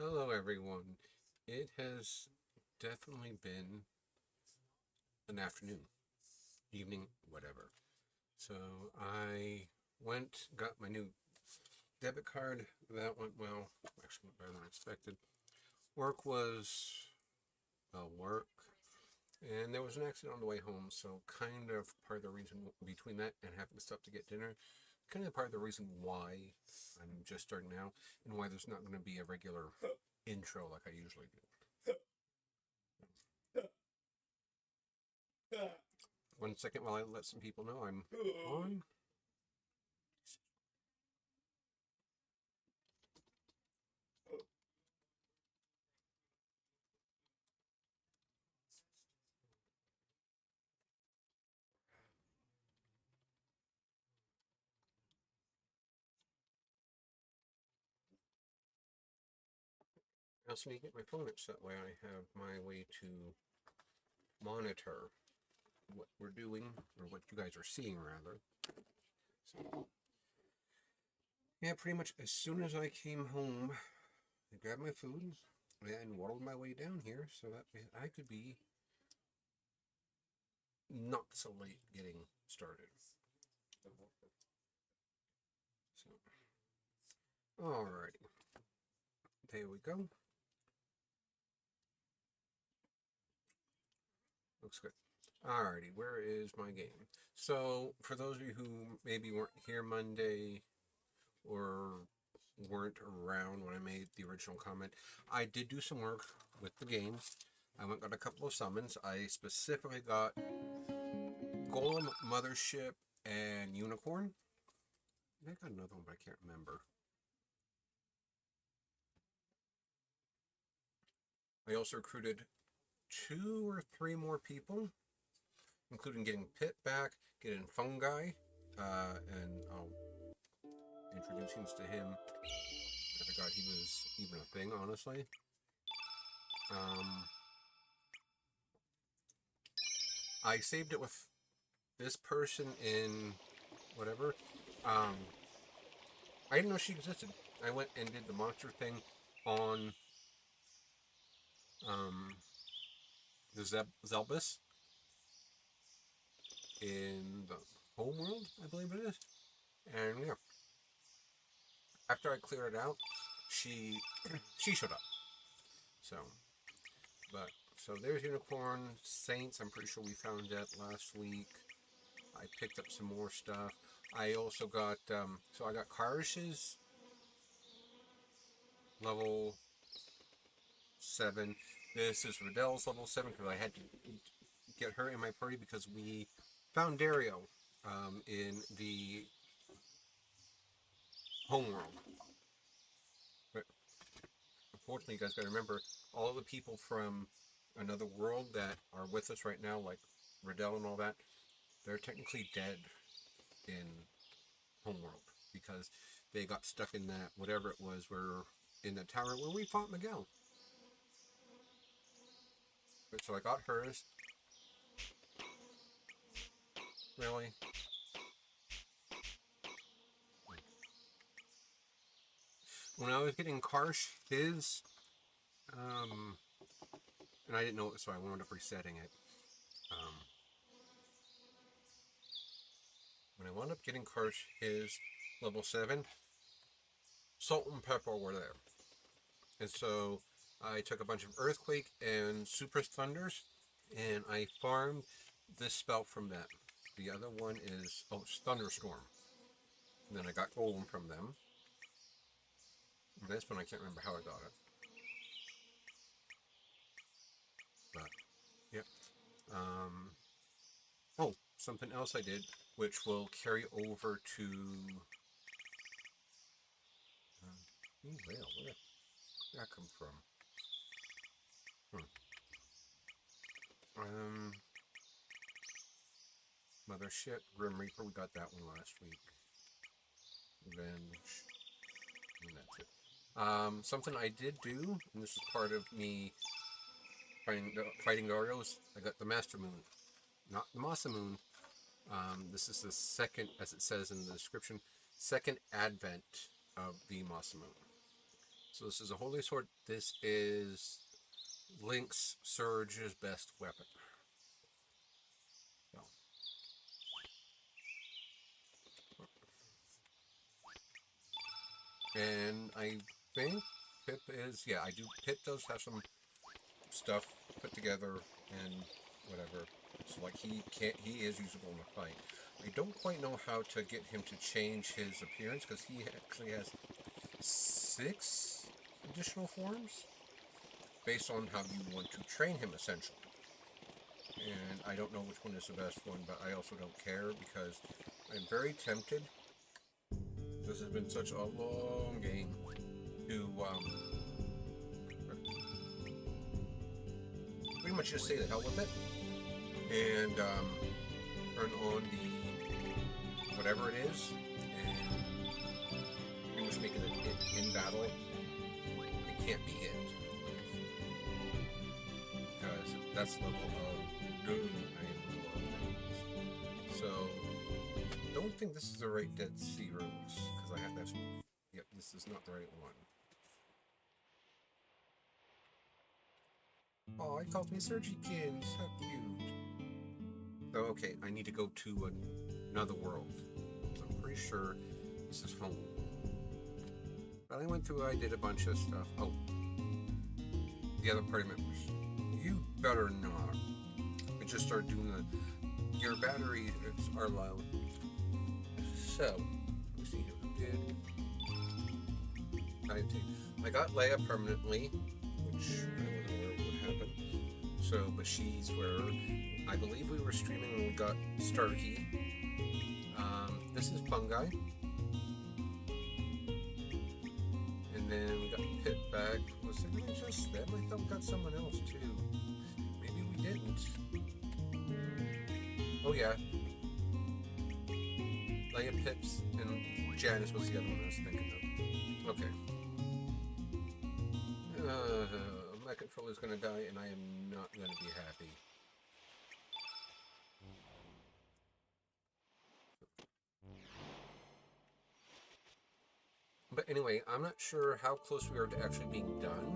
Hello, everyone. It has definitely been an afternoon, evening, whatever. So I got my new debit card. That went well. Actually, went better than expected. Work was, work. And there was an accident on the way home, so kind of part of the reason between that and having to stop to get dinner, kind of part of the reason why I'm just starting now and why there's not going to be a regular intro like I usually do. 1 second while I let some people know I'm on. I also need to get my phone up so that way I have my way to monitor what we're doing, or what you guys are seeing, rather. So, yeah, pretty much as soon as I came home, I grabbed my food and waddled my way down here so that I could be not so late getting started. So, alrighty. There we go. Looks good. Alrighty, where is my game? So, for those of you who maybe weren't here Monday or weren't around when I made the original comment, I did do some work with the game. I went and got a couple of summons. I specifically got Golem, Mothership, and Unicorn. I got another one, but I can't remember. I also recruited 2 or 3 more people, including getting Pit back, getting Fungi, and I'll introduce things to him. I forgot he was even a thing, honestly. I saved it with this person in whatever. I didn't know she existed. I went and did the monster thing on the Zelbus in the home world, I believe it is. And yeah, after I cleared it out, she showed up. So, so there's Unicorn, Saints. I'm pretty sure we found that last week. I picked up some more stuff. I also got so I got Karish's level 7. This is Riddell's level 7 because I had to get her in my party because we found Dario in the homeworld. But unfortunately, you guys got to remember, all the people from another world that are with us right now, like Riddell and all that, they're technically dead in homeworld because they got stuck in that, whatever it was, where in the tower where we fought Miguel. But so I got hers. Really? When I was getting Karsh, his, and I didn't know it, so I wound up resetting it. When I wound up getting Karsh, his level 7, Salt and Pepper were there. And so I took a bunch of Earthquake and Super Thunders, and I farmed this spell from them. The other one is, oh, it's Thunderstorm. And then I got Golem from them. And this one I can't remember how I got it. But, yep. Oh, something else I did, which will carry over to... where did that come from? Mothership, Grim Reaper, we got that one last week. Revenge, and that's it. Something I did do, and this is part of me fighting Darios, I got the Master Moon, not the Masa Moon. This is the second, as it says in the description, second advent of the Masa Moon. So this is a holy sword. This is Link's Serge's best weapon. So. And I think Pip is, yeah, I do. Pip does have some stuff put together and whatever. So like he is usable in the fight. I don't quite know how to get him to change his appearance because he actually has 6 additional forms based on how you want to train him essentially. And I don't know which one is the best one, but I also don't care because I'm very tempted. This has been such a long game to pretty much just say the hell with it and turn on the whatever it is and pretty much make it in battle. It can't be hit because that's the level of good I am below. So don't think this is the right Dead Sea Rose because I have that. Yep, this is not the right one. Oh, he calls me Sergikins. How cute. Oh, okay, I need to go to another world. I'm pretty sure this is home. But I went through, I did a bunch of stuff. Oh, the other party members. You better not. I just started doing your batteries are low. So, let me see who did. I got Leia permanently, which I don't know where it would happen. So, but she's where I believe we were streaming when we got Starkey. This is Fungi. And then we got Pit back. Was it really just them? I thought we got someone else too. Maybe we didn't. Oh yeah. Leia, Pips, and Janice was the other one I was thinking of. Okay. My controller's gonna die, and I am not gonna be happy. But anyway, I'm not sure how close we are to actually being done,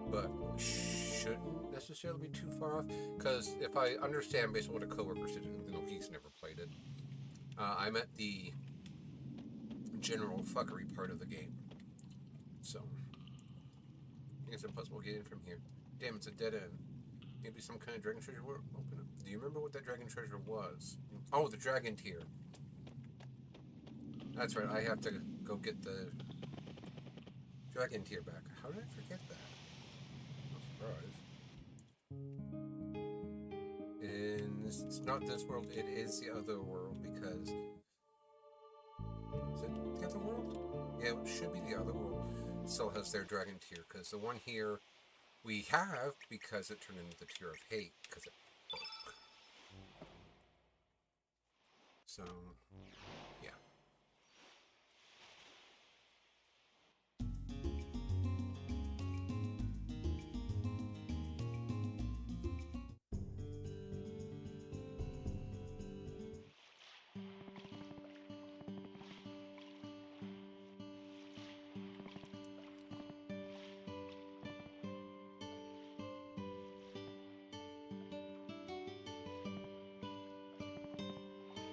but we shouldn't necessarily be too far off, because if I understand based on what a coworker said, even though he's never played it, I'm at the general fuckery part of the game. So, I think it's impossible to get in from here. Damn, it's a dead end. Maybe some kind of dragon treasure will open up. Do you remember what that dragon treasure was? Oh, the dragon tier. That's right, I have to go get the dragon tier back. How did I forget that? I'm surprised. And it's not this world, it is the other world because... Is it the other world? Yeah, it should be the other world. It still has their dragon tier, because the one here we have because it turned into the tier of hate, because it broke. So, yeah.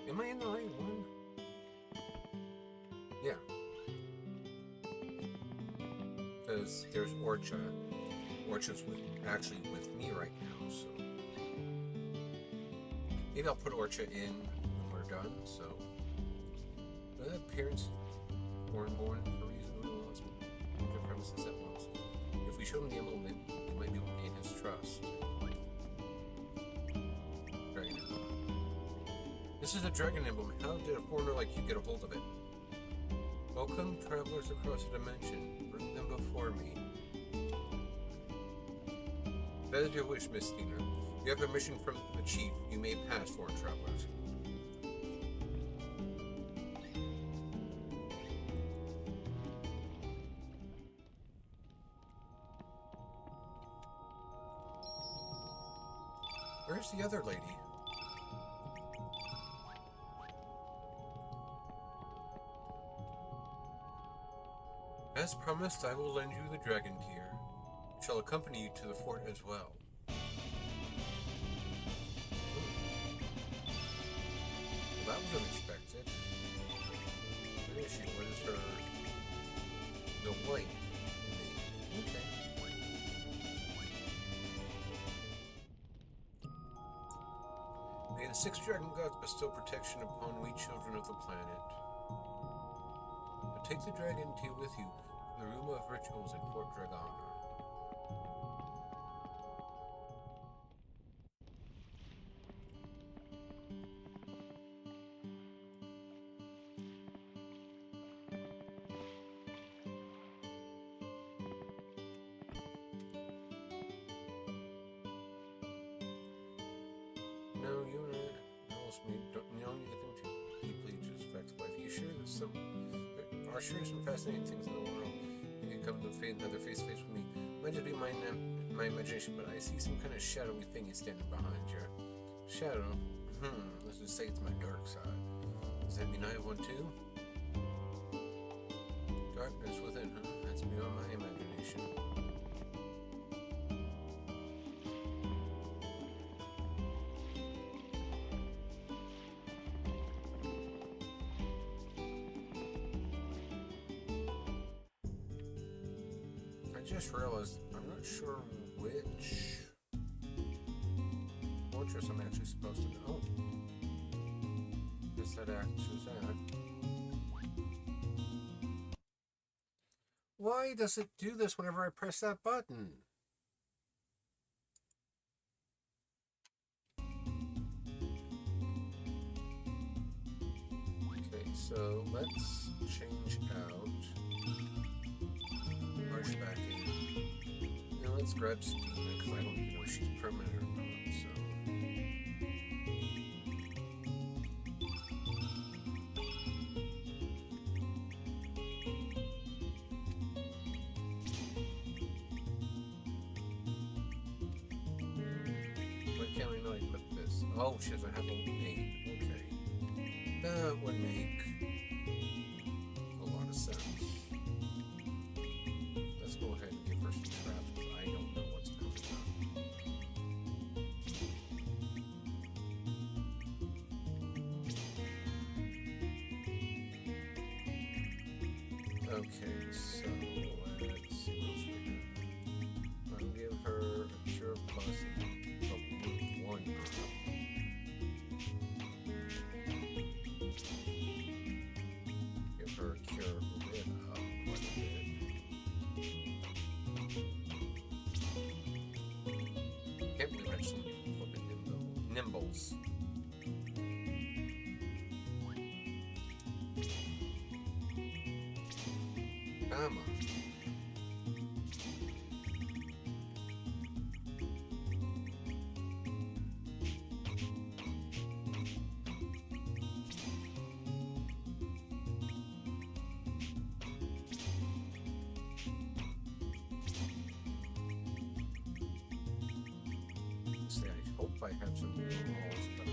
Am I in the right one? Yeah. Because there's Orcha. Orcha's actually with me right now, so... Maybe I'll put Orcha in when we're done, so... But that appearance, born for a reason, who knows? Move the premises at once. If we show him the emblem, we might be able to gain his trust. Dragon emblem. This is a dragon emblem. How did a foreigner like you get a hold of it? Welcome, travelers across the dimension. Bring them before me. That is your wish, Miss Steiner. You have permission from the chief. You may pass, foreign travelers. Where's the other lady? As promised, I will lend you the dragon tear. It shall accompany you to the fort as well. Well, that was unexpected. Where is she? What is her... The white. Okay. May the 6 dragon gods bestow protection upon we children of the planet. Now take the dragon tear with you to the room of rituals at Fort Dragana. No, you and Alice don't need to think too deeply to affect life. Are you sure that there are sure some fascinating things in the world? You can come to another face-to-face with me. Might just be my imagination, but I see some kind of shadowy thing standing behind you. Shadow? Let's just say it's my dark side. Does that mean I have one too? Darkness within, huh? That's beyond my imagination. I just realized I'm not sure which fortress I'm actually supposed to go. Oh. Guess that acts as that. Why does it do this whenever I press that button? Okay, so let's change out March back in. Now let's grab Stina, because I don't even know if she's permanent or not, so. Why can't we not equip this? Oh, she doesn't have a 8. Okay. That would make a lot of sense. Let's go ahead and give her some traps, because I don't know what's coming up. Okay, so let's see what else we have. I'll give her a cure plus of 1 up. Give her a cure rid up quite a bit. Can't believe I have so many flipping nimbles. Come on. See, I hope I have some more walls, but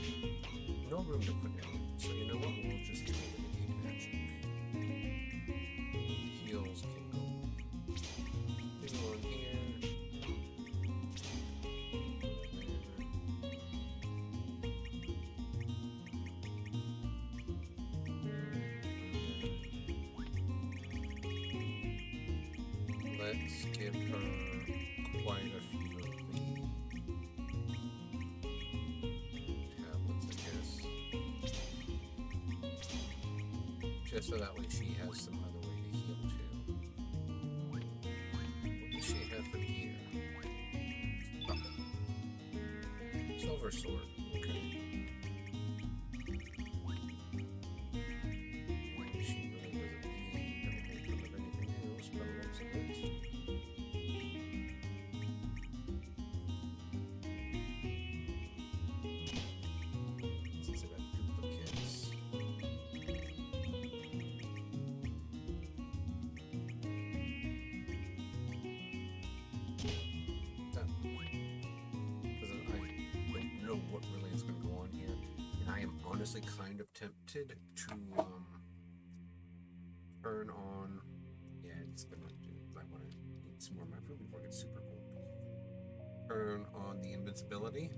no room to put down. So you know what? We'll just do the negate magic. Heals can go on here. Let's give her quite a few of the tablets, I guess. Just so that way she has some other way to heal too. What does she have for gear? Silver sword, okay. She really doesn't need a whole ton of anything else, but looks of it. Since I got duplicates. What really is going to go on here, and I am honestly kind of tempted to turn on. Yeah, it's gonna. turn on the invincibility.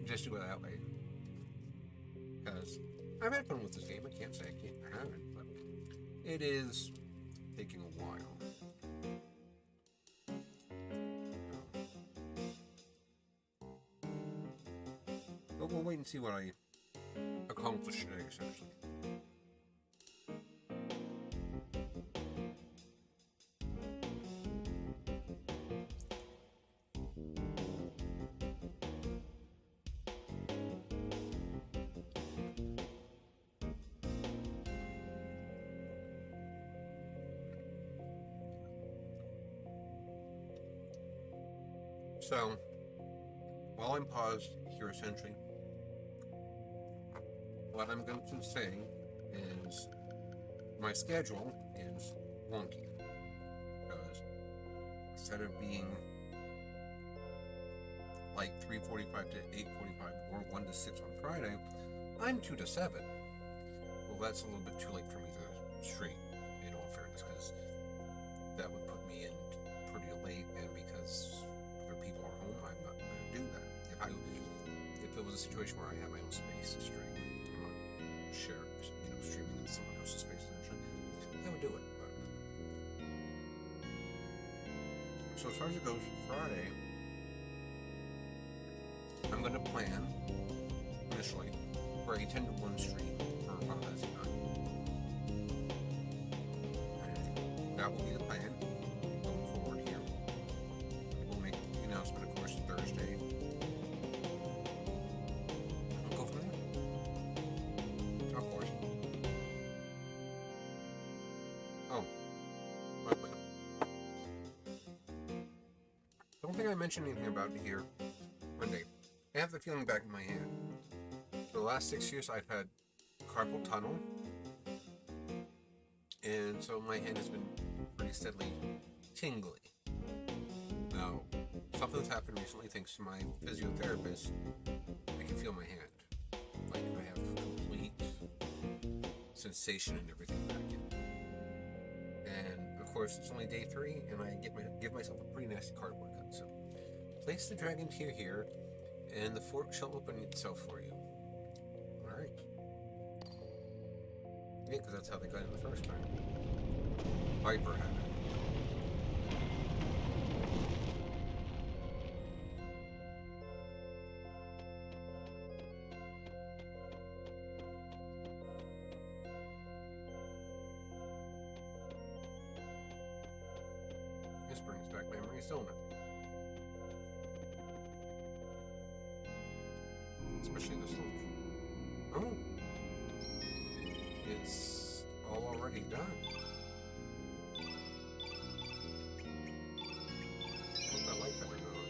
Just do it that way. Because I've had fun with this game. I can't say I haven't, but it is taking a while. But we'll wait and see what I accomplish today, essentially. So, while I'm paused here, essentially, what I'm going to say is my schedule is wonky. Because instead of being like 3:45 to 8:45 or 1 to 6 on Friday, I'm 2 to 7. Well, that's a little bit too late for me to stream, in all fairness, because that would put me in pretty late, and because other people are home, I'm not going to do that. If it was a situation where I had my own space to stream, I'm not streaming in someone else's space, essentially, I would do it. But... So as far as it goes, Friday, I'm going to plan, initially, for a 10 to 1 stream for Final Fantasy 9. And that will be the plan going forward here. We'll make the announcement, of course, Thursday. We'll go from there. Of course. Oh. By the way. Don't think I mentioned anything about it here Monday. I have the feeling back in my hand. For the last 6 years, I've had carpal tunnel, and so my hand has been pretty steadily tingly. Now, something's happened recently thanks to my physiotherapist. I can feel my hand. Like, I have complete sensation and everything back in. And, of course, it's only day 3, and I give myself a pretty nasty cardboard cut. So, place the dragon tier here, and the fort shall open itself for you. Alright. Yeah, because that's how they got in the first time. Viper had it. This brings back memories, don't it? Especially this one. Oh! It's all already done. I hope I like that or not.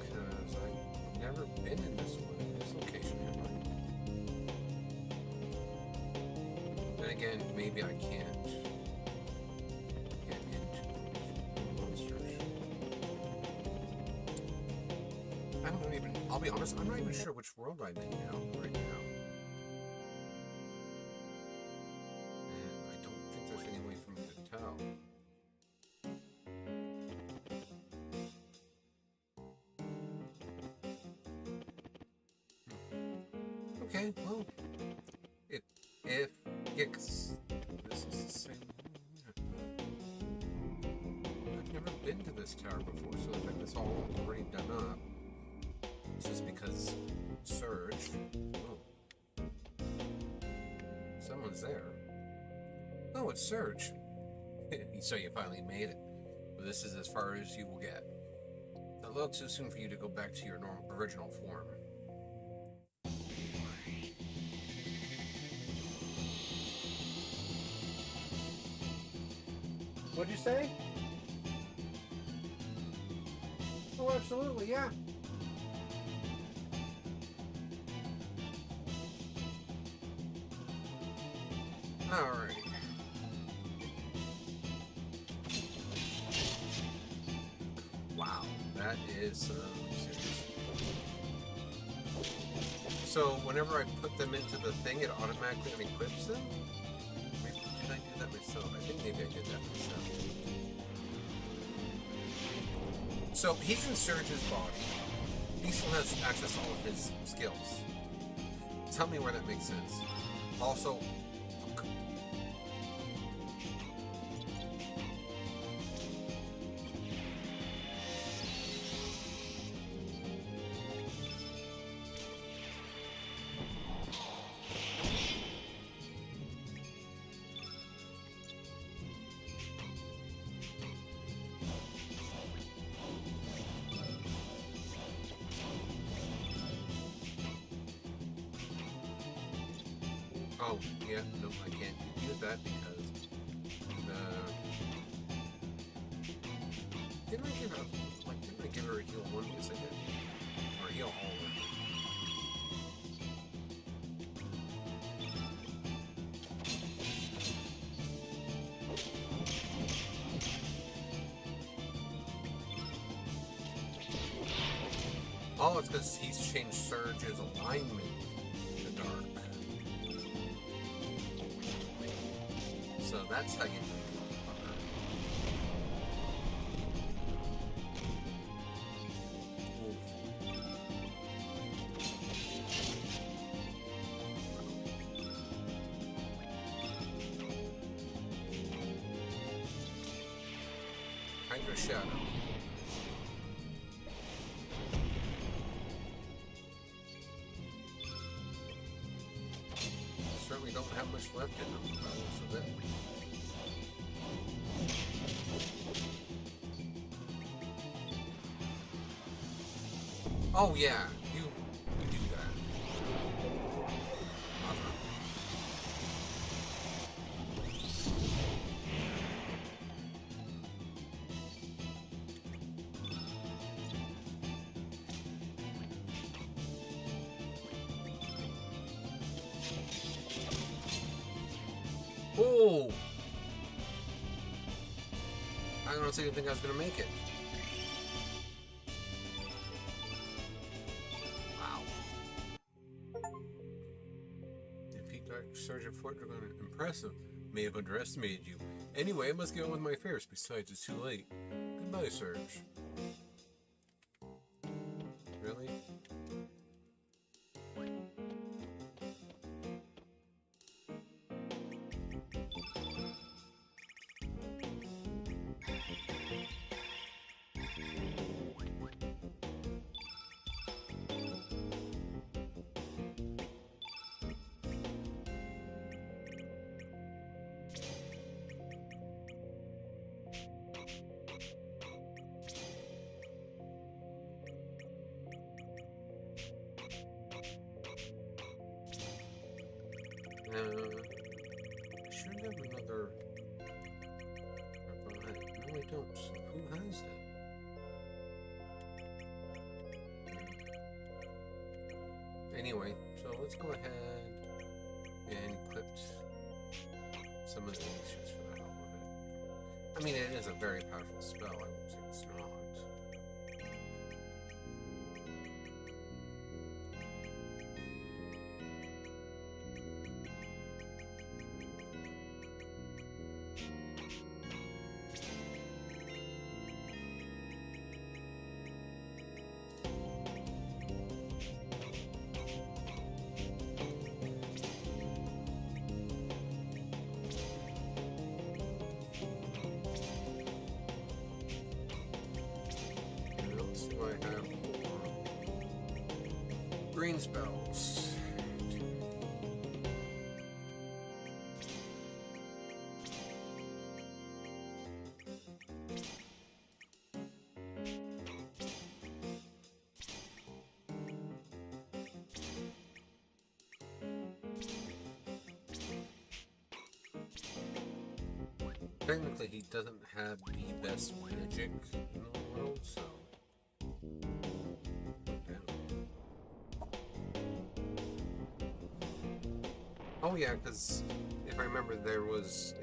Because I've never been in this location, have I? Then again, maybe I can't get into monsters. I'll be honest, I'm not even sure which world I'm in now, right now. And I don't think there's any way for me to tell. Okay, well, this is the same. I've never been to this tower before, so the fact that it's all already done up. This is because Serge. Oh. Someone's there. Oh, it's Serge. So you finally made it. But this is as far as you will get. A little too soon for you to go back to your original form. What'd you say? Oh, absolutely, yeah. Alright. Wow, that is serious. So whenever I put them into the thing, it automatically unequips them? Did I do that myself? I think Maybe I did that myself. So he's in Serge's body. He still has access to all of his skills. Tell me where that makes sense. Also, oh, yeah, no, I can't use that because didn't I give her a heal one? Yes, I did. Or a heal all of them. Oh, it's because he's changed Serge's alignment to dark. So that's how you do it. Hydra Shadow. Certainly don't have much left in them, by the looks of it. Oh yeah, you do that. Oh! I don't think I was gonna make it. Serge and Fort Dragon, impressive. May have underestimated you. Anyway, I must get on with my affairs. Besides, it's too late. Goodbye, Serge. Really? I should have another revive. No, I don't. So who has it? Anyway, so let's go ahead and equip some of these just for the hell of it. I mean, it is a very powerful spell. I won't say it's not. I have green spells. Technically, he doesn't have the best magic in the world, so. Oh yeah, because if I remember, there was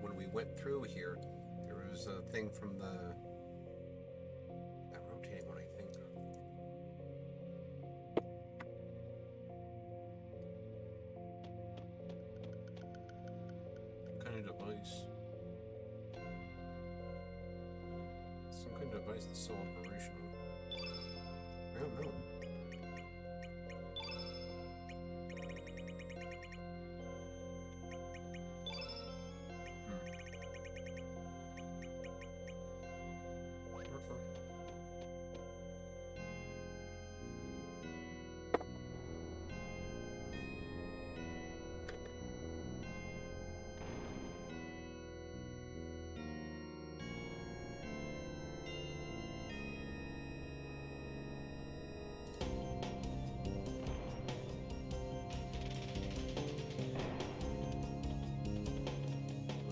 when we went through here, there was a thing from that rotating one, I think. Some kind of device. Some kind of device that's still operational. I don't know.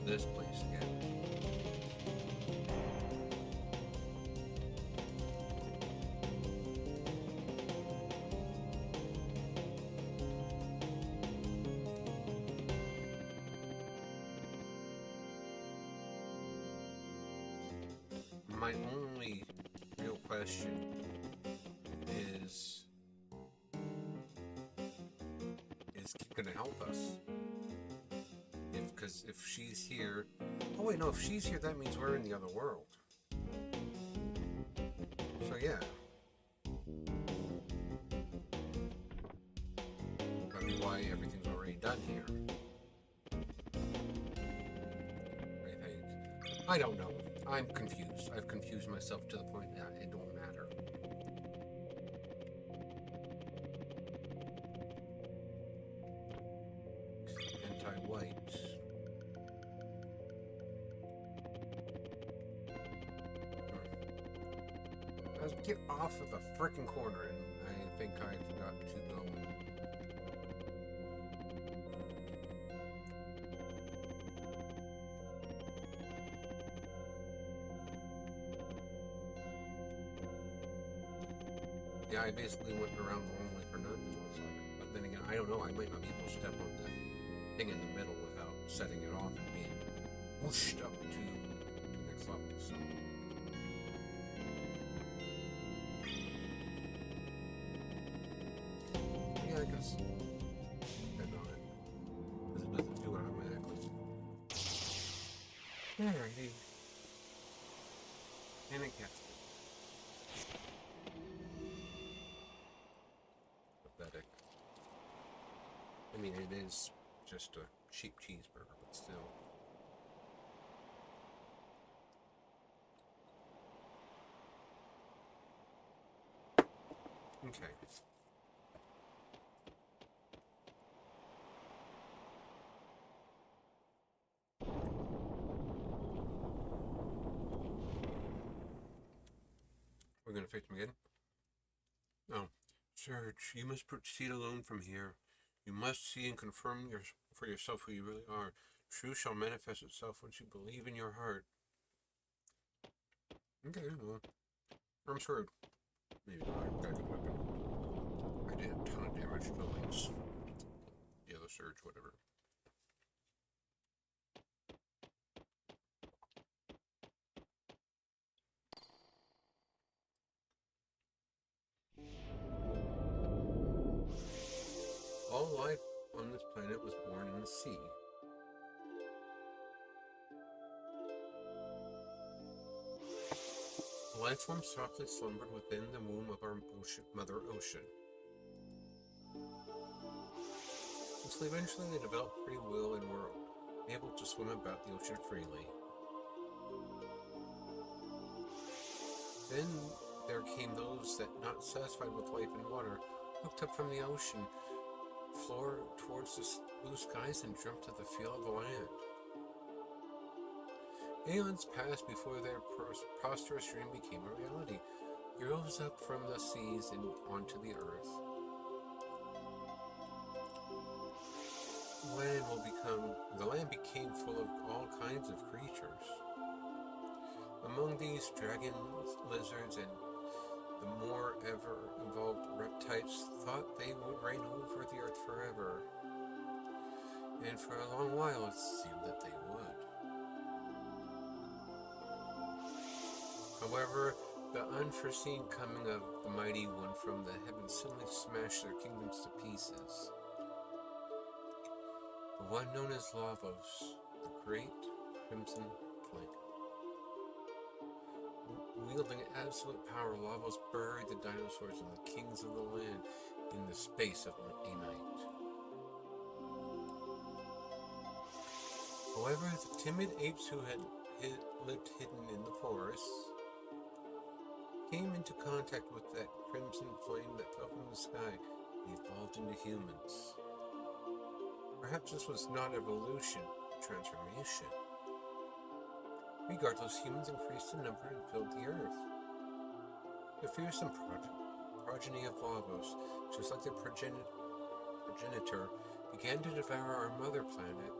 This place again. My only real question is going to help us? Because if she's here... Oh wait, no, if she's here, that means we're in the other world. So yeah. That'd be why everything's already done here. I think. I don't know. I'm confused. I've confused myself to the point that it don't matter. Anti-white. Let's get off of the frickin' corner, and I think I forgot to go. Yeah, I basically went around the long way for nothing, looks like. But then again, I don't know, I might not be able to step on that thing in the middle without setting it off and being whooshed up to the next level, so... Yeah, I guess. Depend on it. Because it doesn't do it automatically. There, hey. And it gets it. Pathetic. I mean, it is just a cheap cheeseburger, but still. Okay. We're gonna fix him again? No. Serge, you must proceed alone from here. You must see and confirm for yourself who you really are. Truth shall manifest itself once you believe in your heart. Okay, well, I'm screwed. Maybe not. I've got a good weapon. I did a ton of damage to the links. The other Serge, whatever. All life on this planet was born in the sea. Life form softly slumbered within the womb of our Mother Ocean. Until eventually they developed free will and were able to swim about the ocean freely. Then there came those that, not satisfied with life in water, looked up from the ocean floor towards the blue skies and dreamt of the feel of the land. Aeons passed before their prosperous dream became a reality. It rose up from the seas and onto the earth. The land became full of all kinds of creatures. Among these, dragons, lizards, and the more ever evolved reptiles thought they would reign over the earth forever. And for a long while it seemed that they would. However, the unforeseen coming of the mighty one from the heavens suddenly smashed their kingdoms to pieces. The one known as Lavos, the great crimson flame. Wielding absolute power, Lavos buried the dinosaurs and the kings of the land in the space of a night. However, the timid apes who had lived hidden in the forests came into contact with that crimson flame that fell from the sky and evolved into humans. Perhaps this was not evolution, but transformation. Regardless, humans increased in number and filled the earth. The fearsome progeny of Lavos, just like the progenitor, began to devour our mother planet.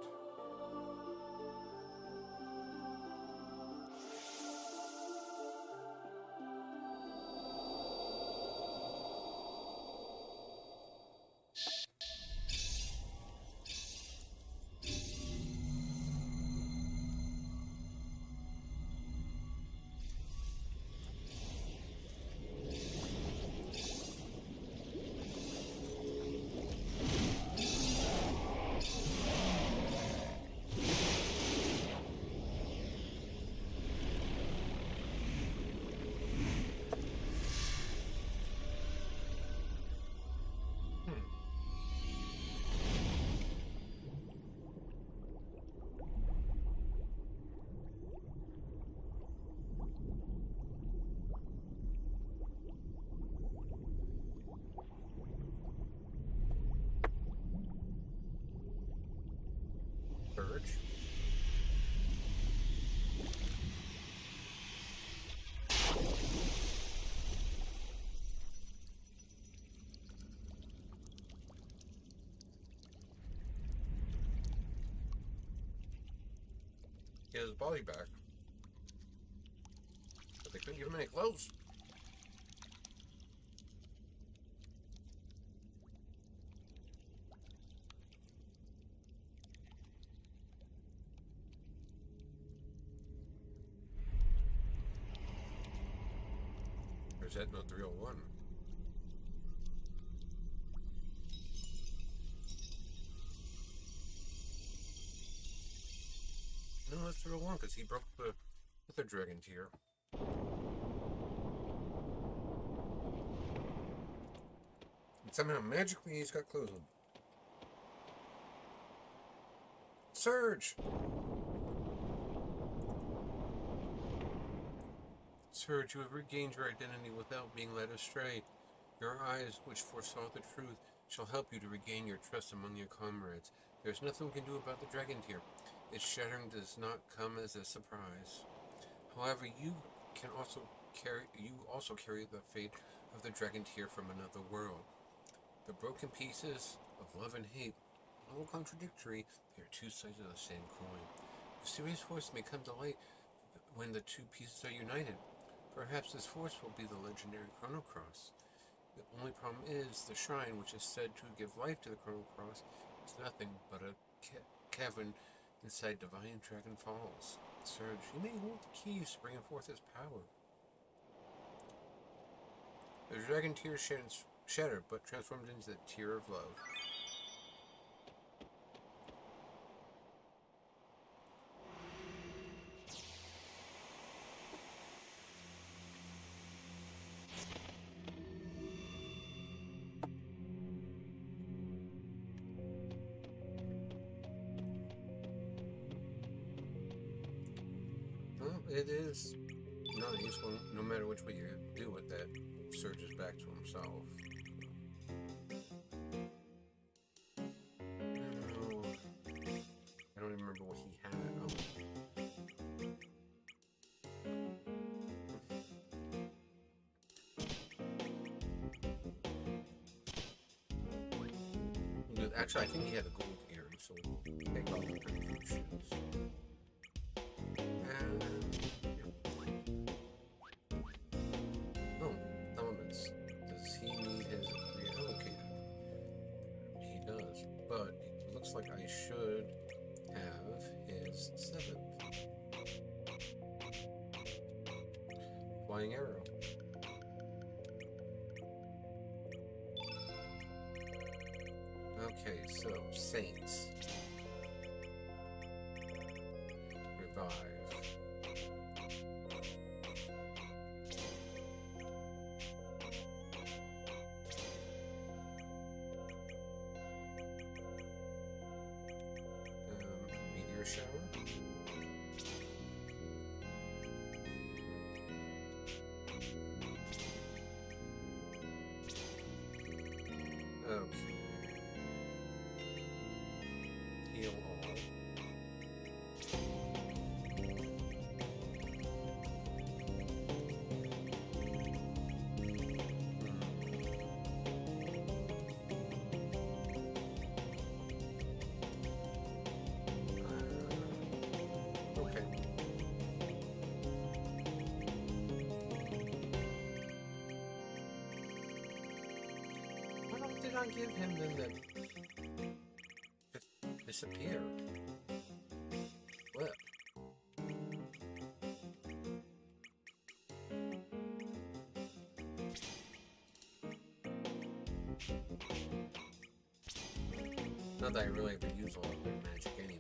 Serge? He has his body back. But they couldn't give him any clothes. Or is that not the real one? No, that's the real one, because he broke the other dragon tier. And somehow, magically, he's got clothes on. Serge! Serge, you have regained your identity without being led astray. Your eyes, which foresaw the truth, shall help you to regain your trust among your comrades. There is nothing we can do about the dragon tier. Its shattering does not come as a surprise. However, you also carry the fate of the dragon tier from another world. The broken pieces of love and hate, a little contradictory, they are two sides of the same coin. Mysterious force may come to light when the two pieces are united. Perhaps this force will be the legendary chrono cross. The only problem is the shrine, which is said to give life to the chrono cross, is nothing but a cavern inside Divine Dragon Falls. Serge, you may hold the keys to bring forth its power. The dragon tier shattered, but transformed into the tier of love. Well, it is not useful no matter which way you do it, that Serge is back to himself. I don't even remember what he had. Actually, I think he had a gold earring, so we'll take off the pretty shoes. And oh, elements. Does he need his reallocated? He does, but it looks like I should have his 7th. Flying arrow. Okay, so Saints. Revive. did I give him then that just disappeared? What? Not that I really ever use all of their magic anyway.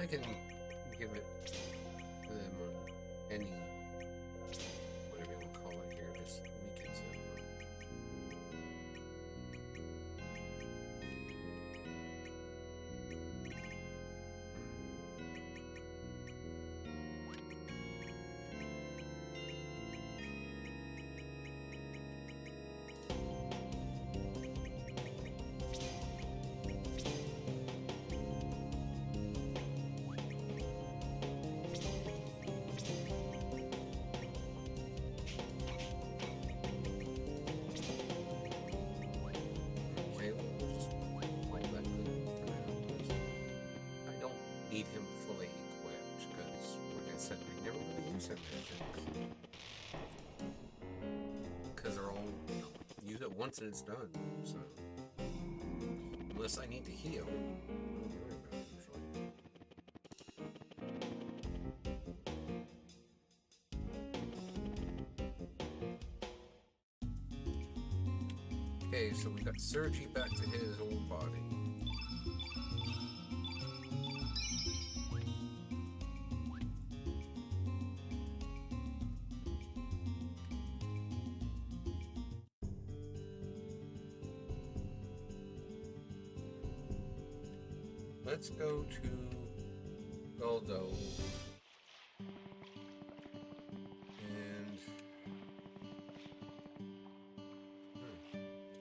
I can give it them on any, whatever you want to call it here, just weakens it. Need him fully equipped because, like I said, I never really use him because they're all, you know, use it once and it's done. So unless I need to heal, I don't worry about it usually. Okay, so we got Serge back to his old body. Let's go to Goldo and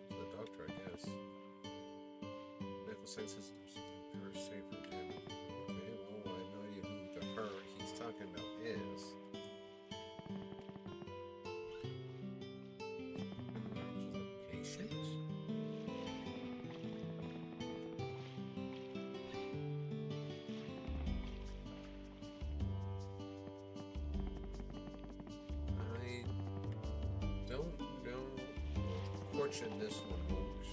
the doctor, I guess. Medical senses are safer than. Okay, well, I have no idea who the her he's talking about is. The patient? In this one won't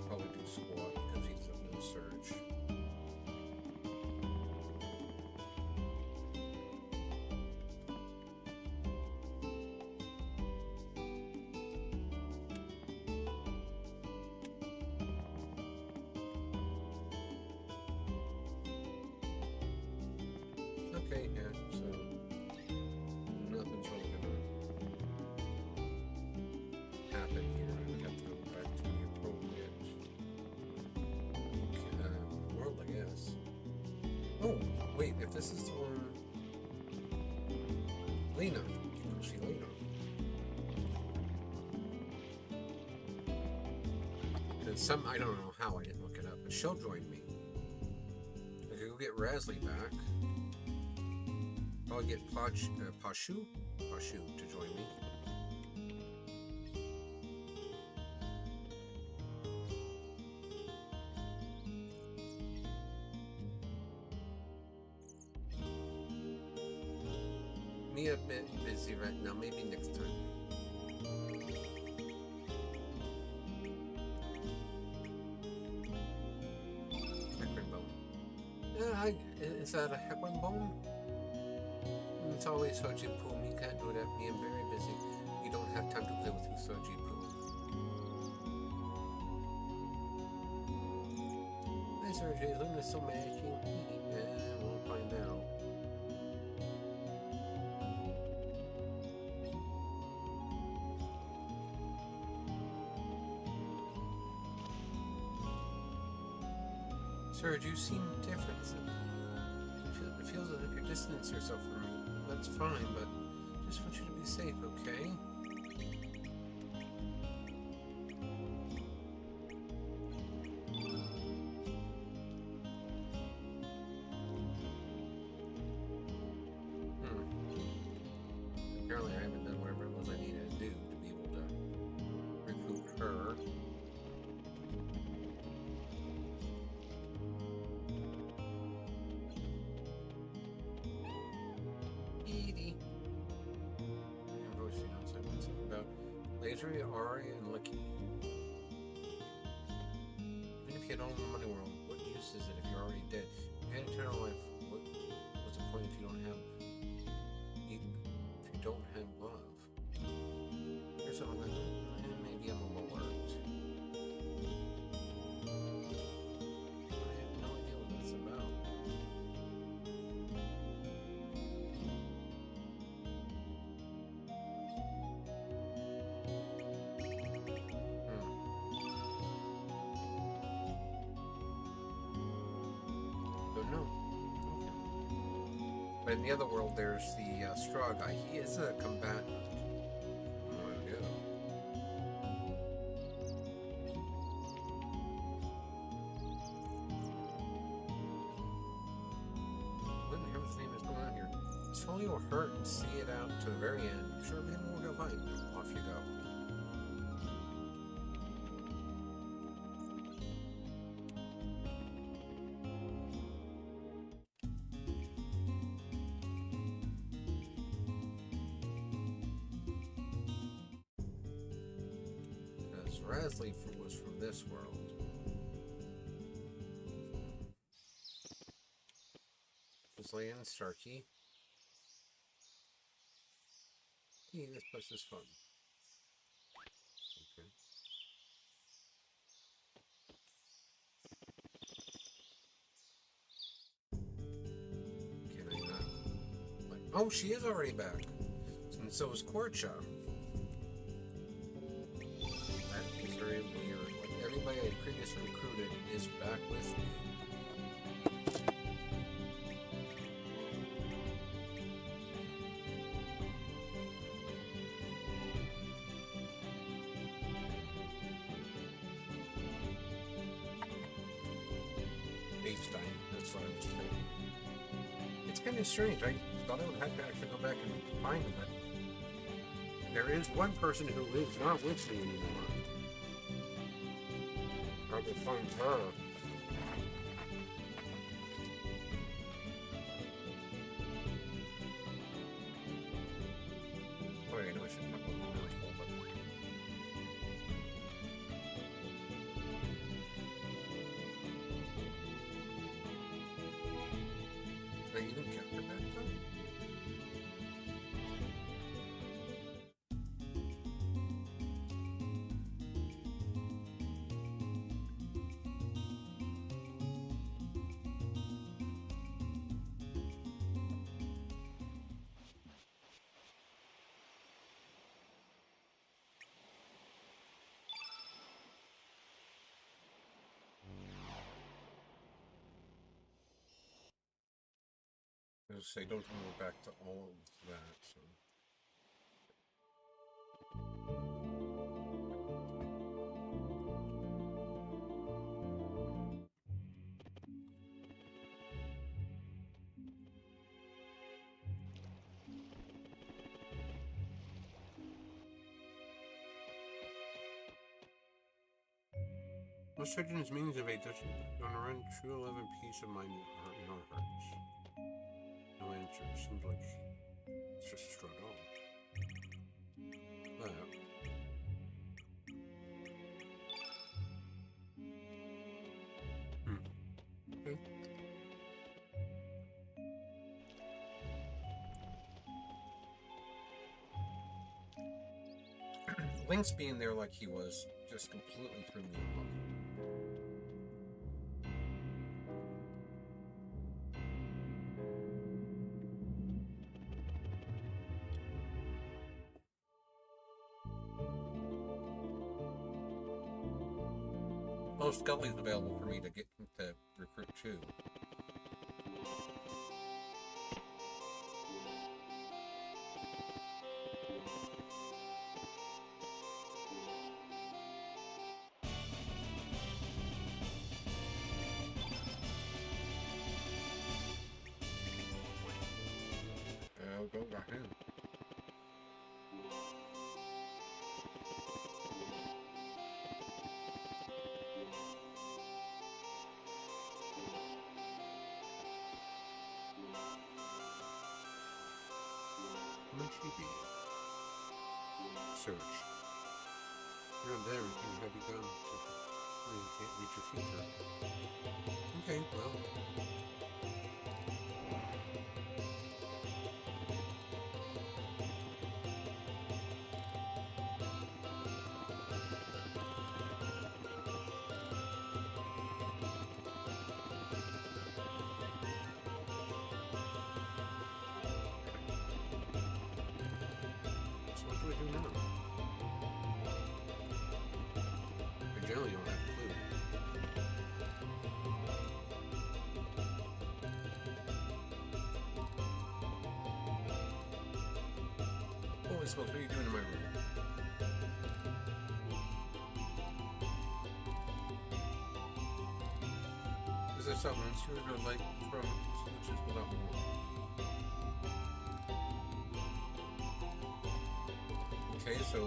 probably do squat because he's a no Serge. Okay, yeah, so nothing's really gonna happen here. I would have to go back to the appropriate world, I guess. Oh, wait, if this is the one... Lena. You can see Lena. And some, I don't know how, I didn't look it up, but she'll join me. I could go get Rasley back. I'll get Pashu to join me. Me a bit busy right now, maybe next time. Herringbone. Is that a herringbone? It's always Soji Poo. You can't do that. Me, I'm very busy. You don't have time to play with you, Soji Poo. Hi, Serge. Luna's so mad. We'll find out. Serge, you seem different. feels as if you're distancing yourself from me. That's fine, but I just want you to be safe, okay? Apparently I haven't done whatever it was I needed to do to be able to recruit her. Edie. Invoicing outside something about Lasery, Ari, and Licky. Even if you had all the money world, what use is it if you're already dead? If you had eternal life, what's the point if you don't have love? Here's something like maybe I'm overworked. I have no idea what that's about. Don't know. Okay. But in the other world, there's the straw guy. He is a combatant. Oh, yeah. What in heaven's name is going on here? Swallow your hurt and see it out to the very end. I'm sure everything will go fine. Off you go. Rasley was from this world. Rasley and Starkey. Hey, this place is fun. Okay. Can I not? Like, oh, she is already back. And so is Korcha. Very weird. Like everybody I previously recruited is back with me. H-time, that's what I was thinking. It's kind of strange. I thought I would have to actually go back and find him, but there is one person who is not with me anymore. I'll go find her. Oh, I know I should have one more. I even kept her back though? I was say, don't go back to all of that, so. Most certain meanings of age gonna run true 11 peace of mind in our hearts. No answer. Seems like it's just struggle. But okay. Link's being there like he was just completely threw me off. Oh, Scully's available for me to get to recruit too. she be? Serge. You're not there. Have you gone to... You can't reach your future. Okay, well... So what do we do now? I generally don't have a clue. Holy smokes, what are you doing in my room? Is there something else you would like from Stooges without more? Okay, so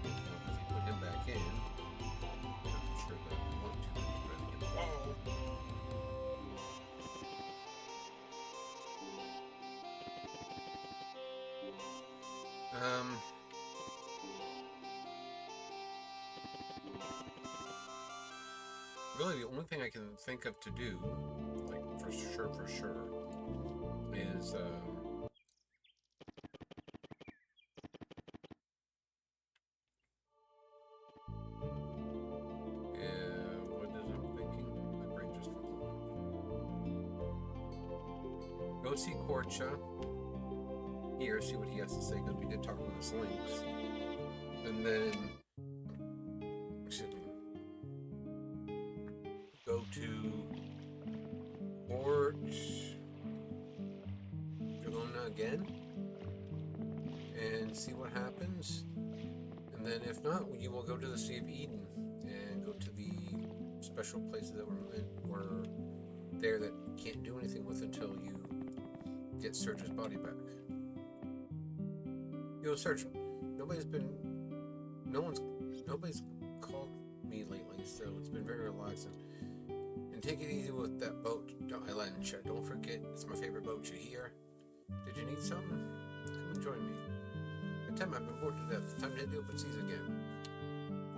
if you put him back in, I'm sure that we want to get whoa! Really, the only thing I can think of to do, like for sure, is what is I'm thinking? My brain just go see Korcha here, see what he has to say, because we did talk about his links, and then go to Port Dragona again and see what happens. And then if not, you will go to the Sea of Eden and go to the special places that were there that you can't do anything with until you get Serge's body back. You know, Serge, nobody's called me lately, so it's been very relaxing. And take it easy with that boat, Island. Don't forget, it's my favorite boat. You hear? Did you need something? Come and join me. At time I've been bored to death. Time to hit the open seas again.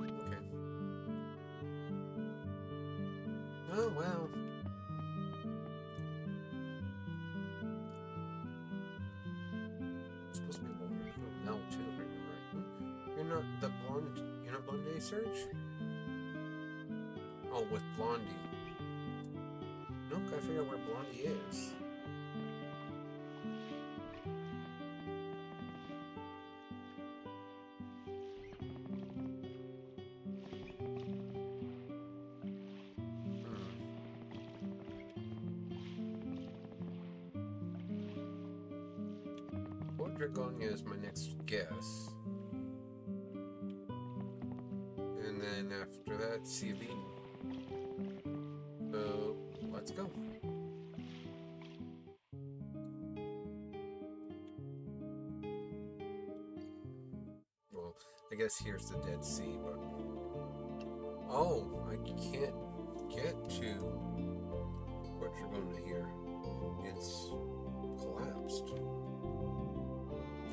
Okay. Oh well. It's supposed to be more from L too, if I remember right. You're not Blondie, Serge? Oh, with Blondie. Nope, gotta figure out where Blondie is. Port Dragonia is my next guess. And then after that, Sea of Eden. So, let's go. Well, I guess here's the Dead Sea, but... Oh, I can't get to Port Dragona here. It's collapsed.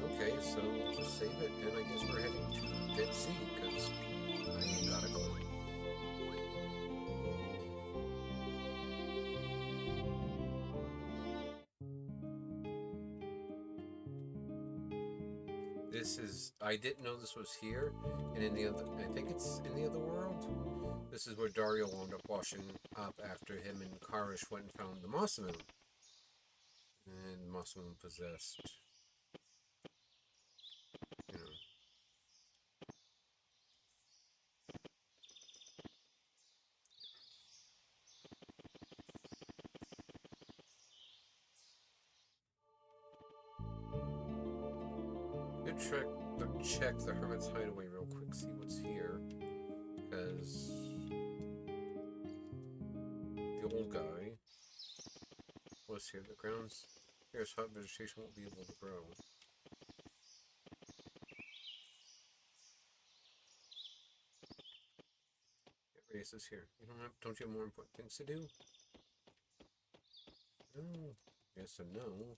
Okay, so just save it, and I guess we're heading to Dead Sea, because I ain't got a clue. I didn't know this was here, and in the other, I think it's in the other world. This is where Dario wound up washing up after him and Karish went and found the Moss Moon. And Moss Moon possessed, you know. Good check the Hermit's Hideaway real quick, see what's here, because the old guy was here. The grounds here's hot vegetation won't be able to grow. Races here. Don't you have more important things to do? No. Yes and no.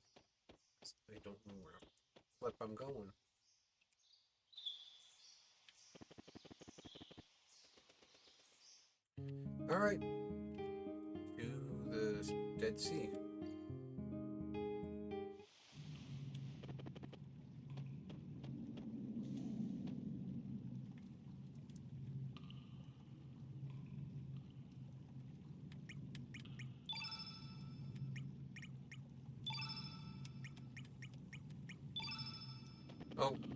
I don't know where flip I'm going. Alright. To the Dead Sea.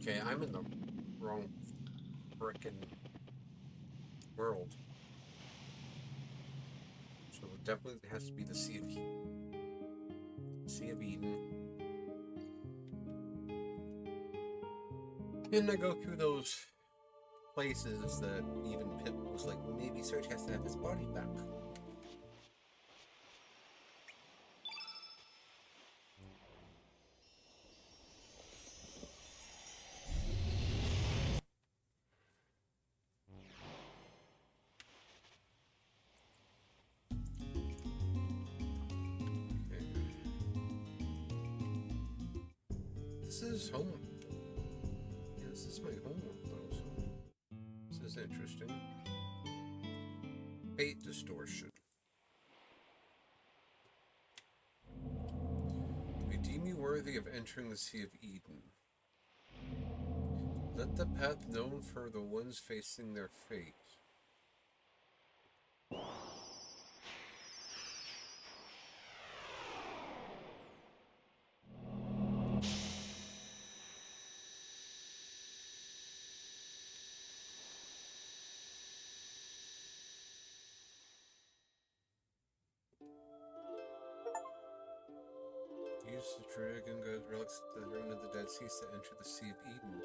Okay, I'm in the wrong frickin' world. So it definitely has to be the Sea of Eden. And I go through those places that even Pip was like, well, maybe Serge has to have his body back. This is home. Yeah, this is my home clothes. This is interesting. Fate distortion. We deem you worthy of entering the Sea of Eden. Let the path known for the ones facing their fate. Use the dragon god relics to the ruin of the Dead Sea to enter the Sea of Eden.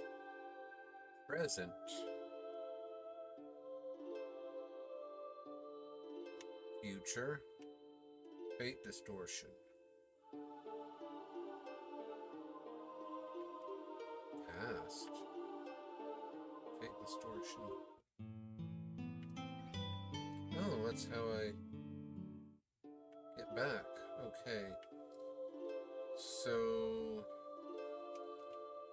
Present. Future. Fate distortion. Past. Fate distortion. Oh, that's how I get back. Okay. So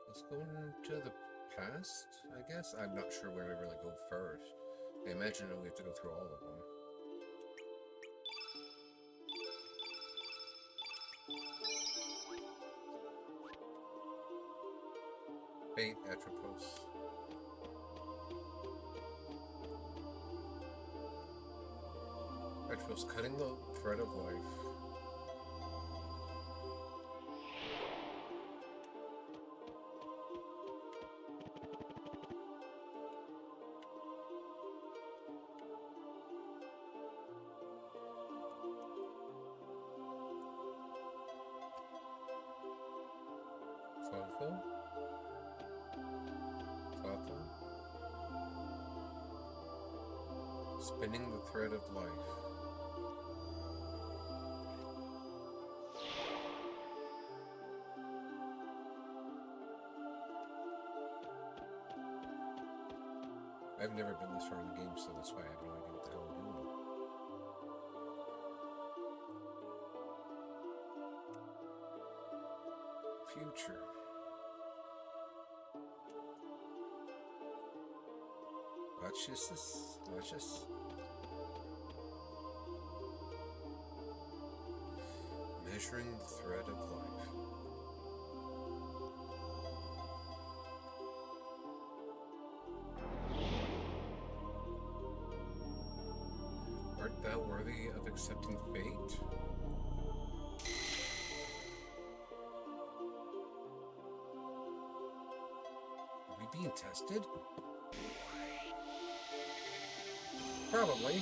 let's go into the past, I guess. I'm not sure where we really go first. I imagine we have to go through all of them. Fate Atropos. Atropos, cutting the thread of life. Thoughtful. Spinning the thread of life. I've never been this far in the game, so that's why I have no idea what the hell I'm doing. Future. Watch this. Watch this. Measuring the thread of life. Art thou worthy of accepting fate? Are we being tested? Probably.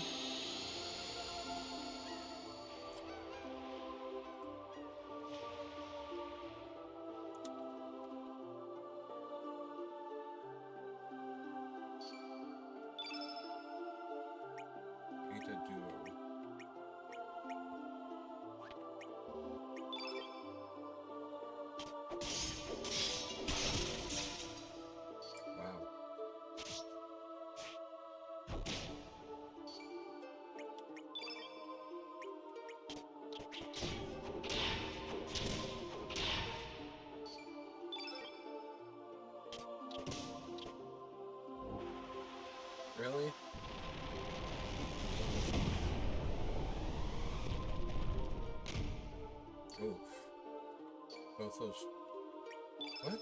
Beta duo. Wow. Really? Oof. Both those... What?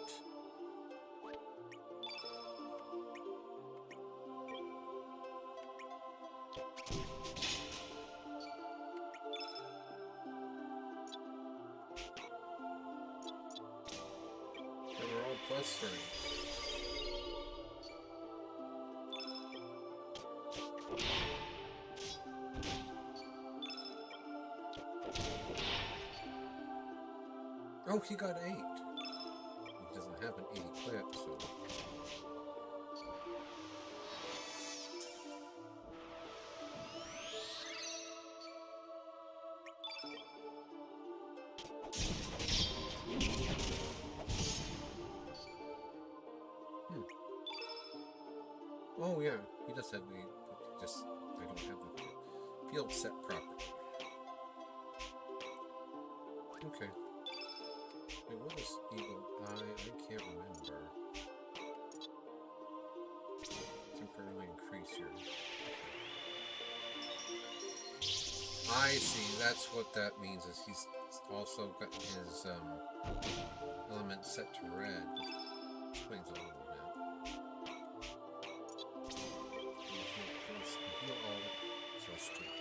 They were all +3. Oh, he got 8. He doesn't have an 8 equipped, so... Oh yeah, he does have the... Just... I don't have the field set properly. Okay. Wait, what is Eagle Eye? I can't remember. Temporarily increase here. I see, that's what that means, is he's also got his element set to red, which explains a little bit. Heal all, so straight.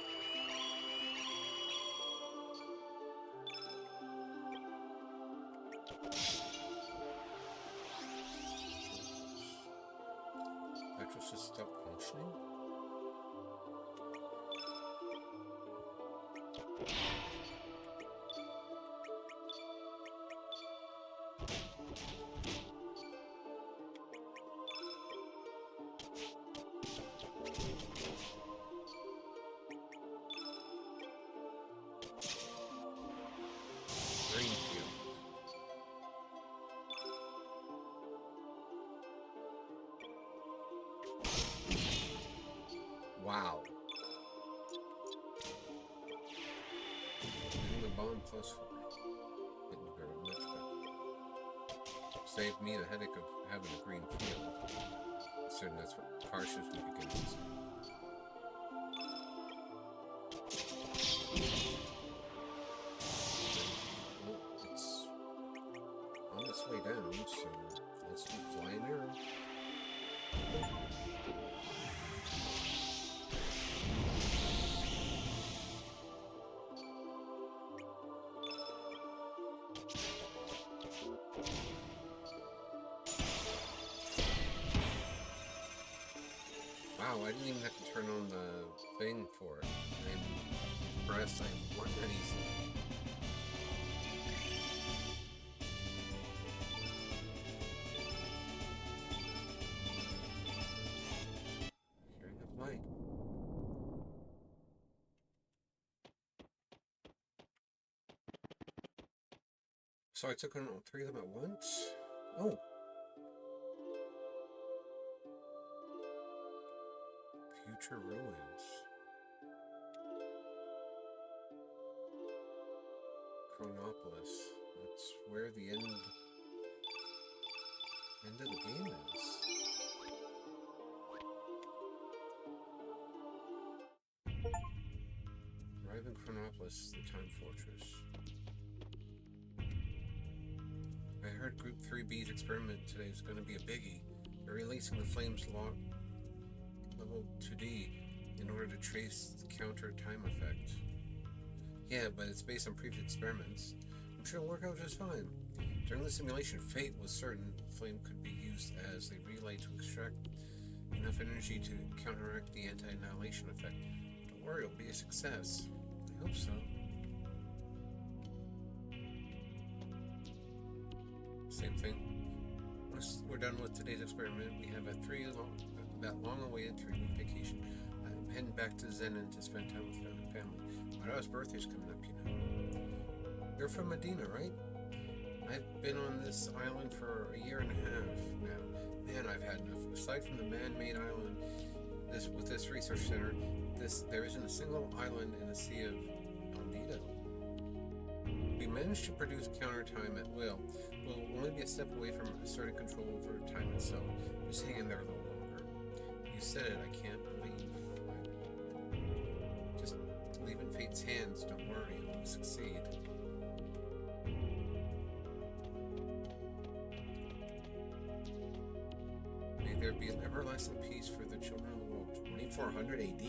Mattress just stopped functioning? Wow. And the bomb +4. Didn't very much, but saved me the headache of having a green field. Certain that's what car shoes weak against. Well, it's on its way down, so let's do flying arrow. Wow, I didn't even have to turn on the thing for it. I'm impressed. I'm more than easy. Hearing the light. So I took on all 3 of them at once? Oh. Future ruins. Chronopolis. That's where the end of the game is. Arriving Chronopolis, the Time Fortress. I heard Group 3B's experiment today is going to be a biggie. They're releasing the Flames lock level 2D in order to trace the counter time effect. Yeah, but it's based on previous experiments. I'm sure it'll work out just fine. During the simulation, fate was certain Flame could be used as a relay to extract enough energy to counteract the anti-annihilation effect. Don't worry, it'll be a success. I hope so. Same thing. Once we're done with today's experiment, we have that long-awaited 3-week vacation. I'm heading back to Zenon to spend time with family. My daughter's birthday's coming up, you know. You're from Medina, right? I've been on this island for a year and a half now. Man, I've had enough. Aside from the man-made island, with this research center, there isn't a single island in the Sea of Alnido. We managed to produce counter time at will. We'll only be a step away from asserting control over time itself. Just hang in there a little longer. You said it, I can't believe. Just leave in fate's hands, don't worry, it will succeed. May there be an everlasting peace for the children of the world. 2400 AD.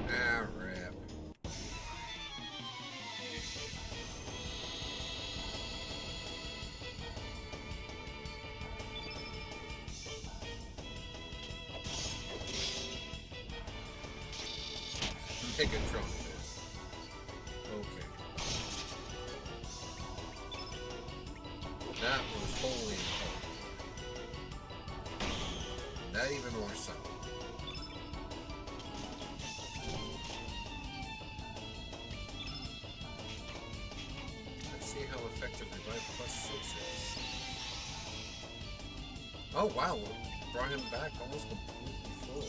Ah, rip. Megatron this. Okay. That was holy hell. That even more so. Let's see how effective Revive Plus 6 is. Oh wow, brought him back almost completely full.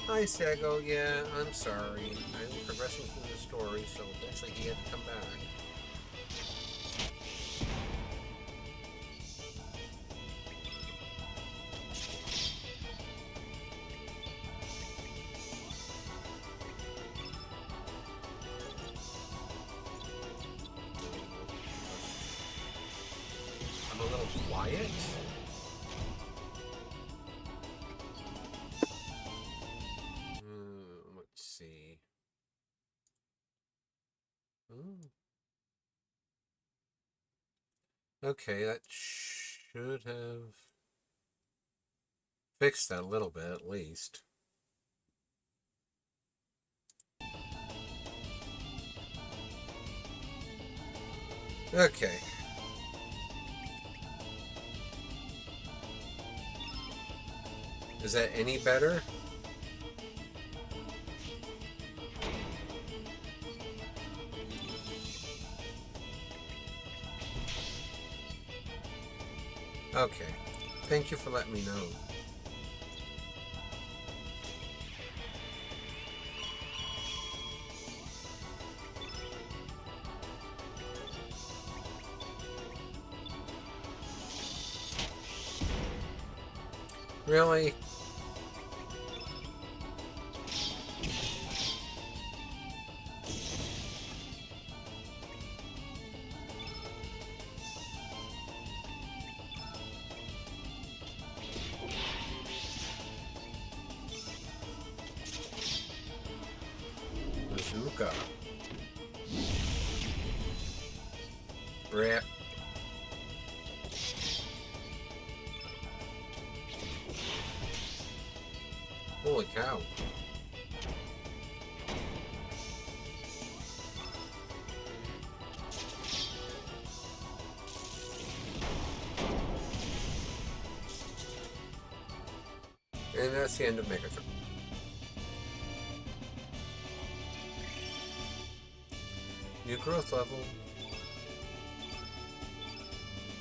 Hi, Sago. Yeah, I'm sorry. I'm progressing through the story, so eventually he had to come back. I'm a little quiet. Let's see. Okay, that should have fixed that a little bit, at least. Okay. Is that any better? Okay. Thank you for letting me know. Really? Bazooka. Rip. Holy cow. And that's the end of Megatron. New growth level.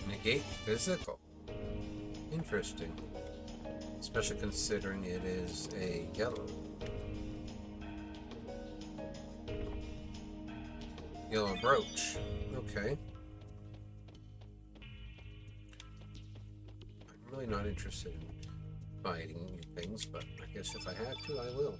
Negate physical. Interesting. Especially considering it is a yellow. Yellow brooch. Okay. I'm really not interested in fighting new things, but I guess if I had to, I will.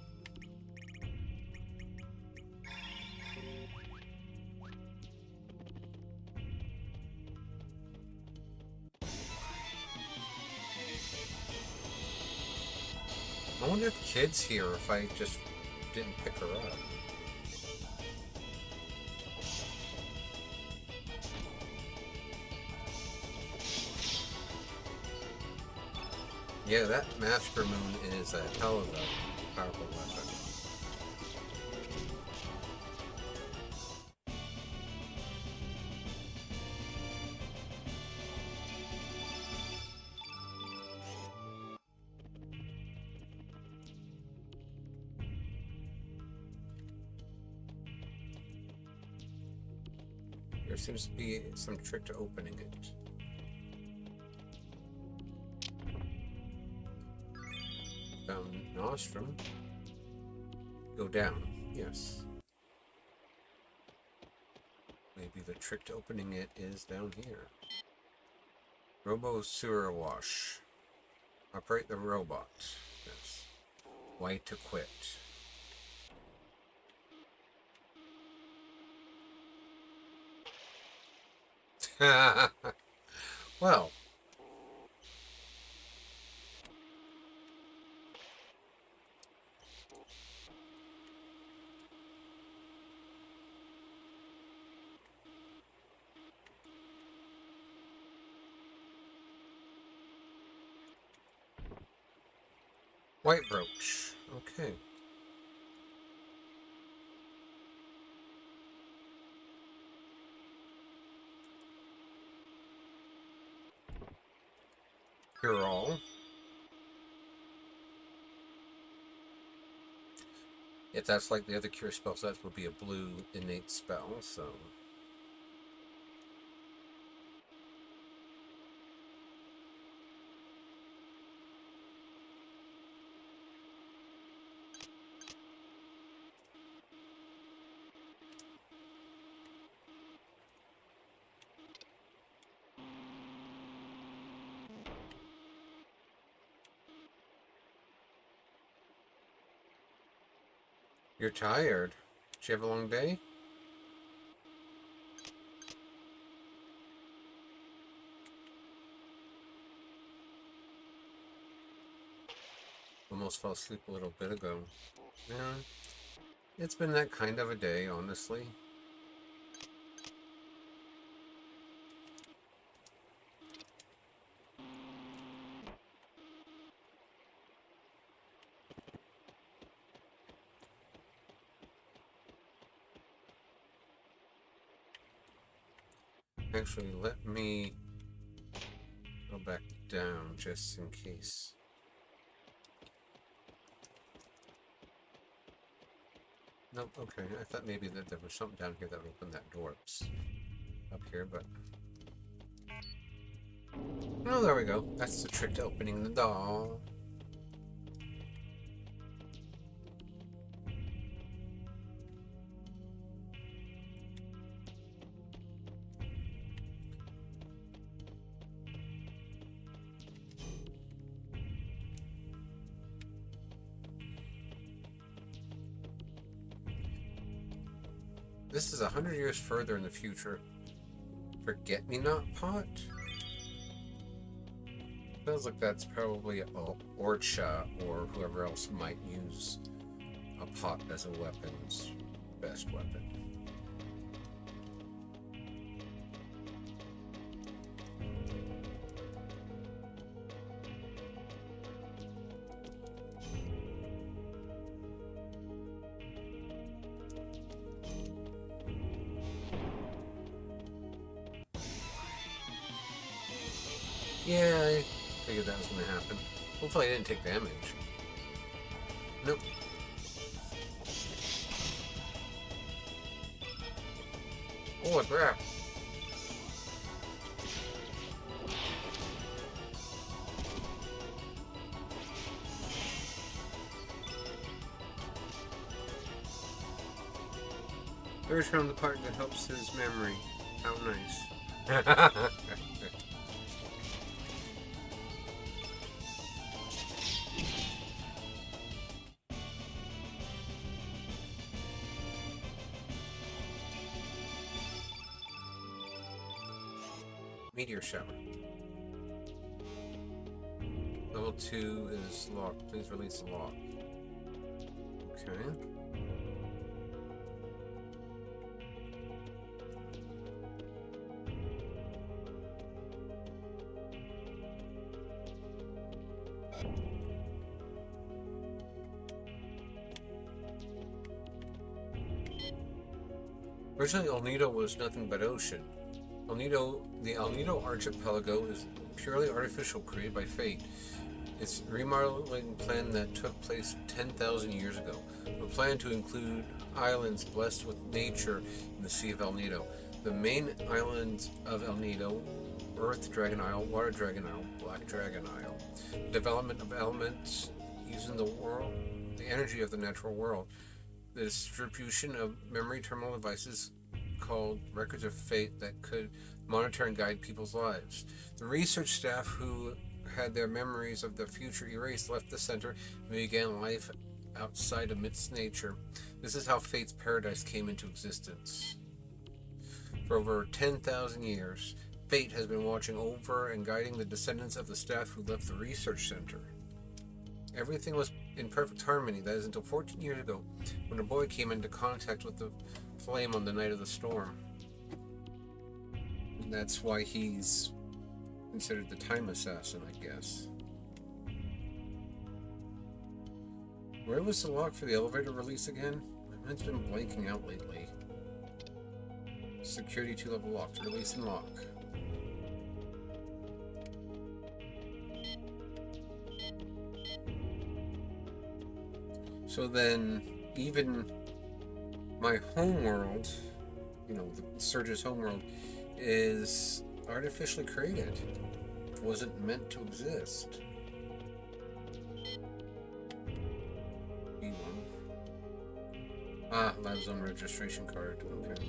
I wonder if Kid's here, or if I just didn't pick her up. Yeah, that Master Moon is a hell of a powerful weapon. There seems to be some trick to opening it. Nostrum. Go down. Yes. Maybe the trick to opening it is down here. Robo sewer wash. Operate the robot. Yes. Why to quit? Well. White brooch. Okay. Cure all. If that's like the other cure spells, that would be a blue innate spell, so. You're tired. Did you have a long day? Almost fell asleep a little bit ago. Yeah. It's been that kind of a day, honestly. Actually, let me go back down just in case. Nope, okay. I thought maybe that there was something down here that would open that door up here, but... Oh, there we go. That's the trick to opening the door. This is 100 years further in the future. Forget-me-not pot? Sounds like that's probably Orcha or whoever else might use a pot as a weapon's best weapon. Yeah, I figured that was going to happen. Hopefully I didn't take damage. Nope. Oh, crap. Serge found the part that helps his memory. How nice. Meteor shower. Level 2 is locked. Please release the lock. Okay. Originally, El Nido was nothing but ocean. The El Nido archipelago is purely artificial, created by fate. It's a remodeling plan that took place 10,000 years ago. A plan to include islands blessed with nature in the Sea of El Nido. The main islands of El Nido: Earth Dragon Isle, Water Dragon Isle, Black Dragon Isle. Development of elements using the energy of the natural world. the distribution of memory terminal devices called records of fate that could monitor and guide people's lives. The research staff who had their memories of the future erased left the center and began life outside amidst nature. This is how Fate's paradise came into existence. For over 10,000 years, Fate has been watching over and guiding the descendants of the staff who left the research center. Everything was in perfect harmony, that is, until 14 years ago, when a boy came into contact with the flame on the night of the storm. And that's why he's considered the time assassin, I guess. Where was the lock for the elevator release again? My mind's been blanking out lately. Security 2-level locked. Release and lock. So then, even my homeworld, Serge's homeworld, is artificially created. It wasn't meant to exist. B1. Ah, lab zone registration card. Okay.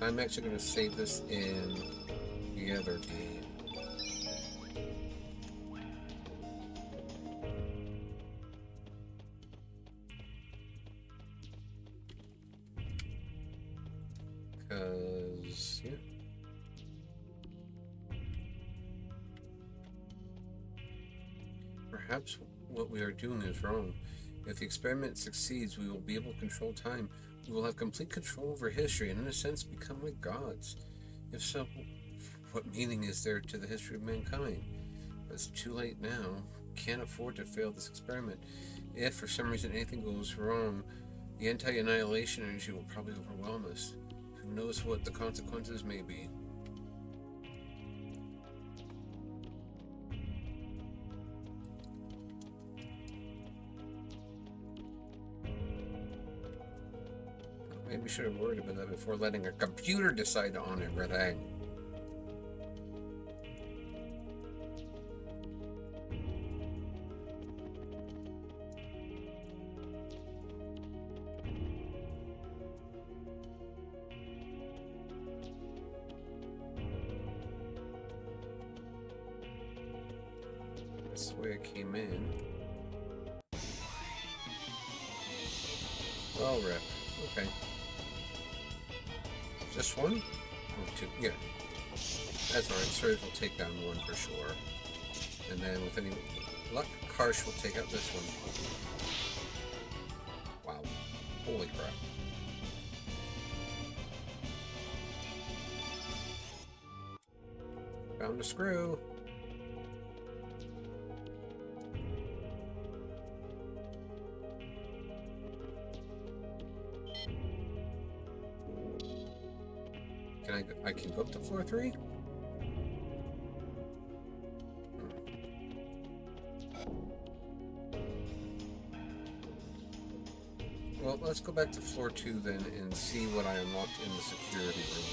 I'm actually going to save this in the other game. Because, yeah. Perhaps what we are doing is wrong. If the experiment succeeds, we will be able to control time. We will have complete control over history and, in a sense, become like gods. If so, what meaning is there to the history of mankind? It's too late now. We can't afford to fail this experiment. If, for some reason, anything goes wrong, the anti-annihilation energy will probably overwhelm us. Who knows what the consequences may be? Maybe we should have worried about that before letting a computer decide on everything. That's the way I came in. Oh, rip. Okay. Just one? Oh, two. Yeah. That's alright. Serge will take down one for sure. And then with any luck, Karsh will take out this one. Wow. Holy crap. Found a screw. I can go up to floor 3? Well, let's go back to floor 2 then and see what I unlocked in the security room.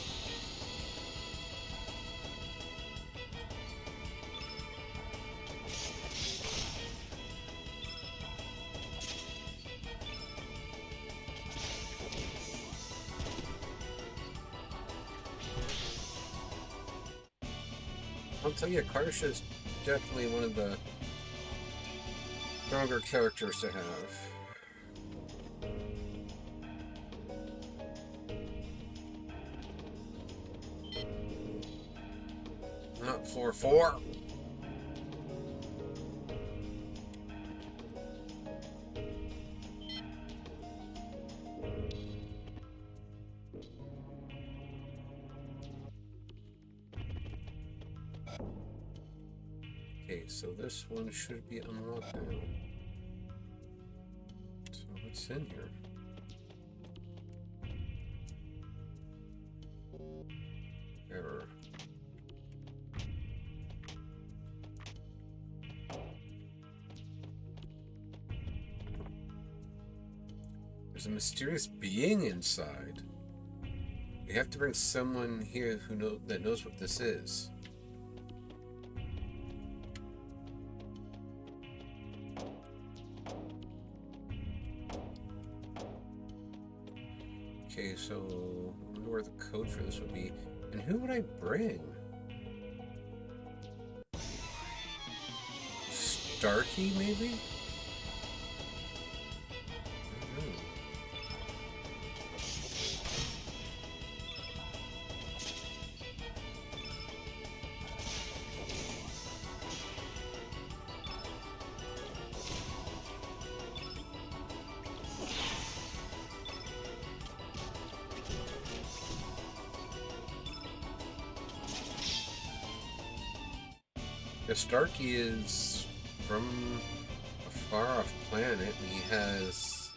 I'll tell you, Karsh is definitely one of the stronger characters to have. Not floor 4. Okay, so this one should be unlocked now. So what's in here? Error. There's a mysterious being inside. We have to bring someone here that knows what this is. Okay, so I wonder where the code for this would be. And who would I bring? Starkey, maybe? I don't know. Starkey is from a far-off planet. He has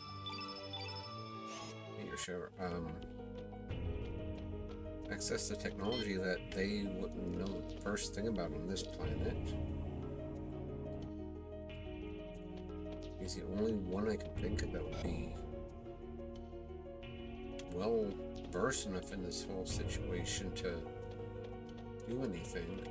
access to technology that they wouldn't know the first thing about on this planet. He's the only one I can think of that would be well versed enough in this whole situation to do anything.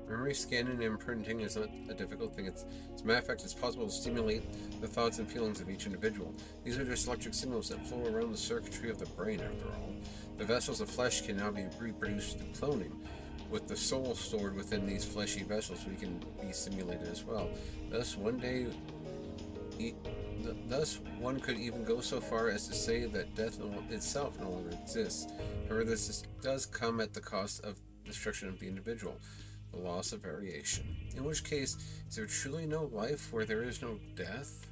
Memory scanning and imprinting is not a difficult thing. As a matter of fact, it's possible to stimulate the thoughts and feelings of each individual. These are just electric signals that flow around the circuitry of the brain, after all. The vessels of flesh can now be reproduced through cloning. With the soul stored within these fleshy vessels, we can be simulated as well. Thus, one could even go so far as to say that death itself no longer exists. However, this does come at the cost of destruction of the individual. The loss of variation. In which case, is there truly no life where there is no death?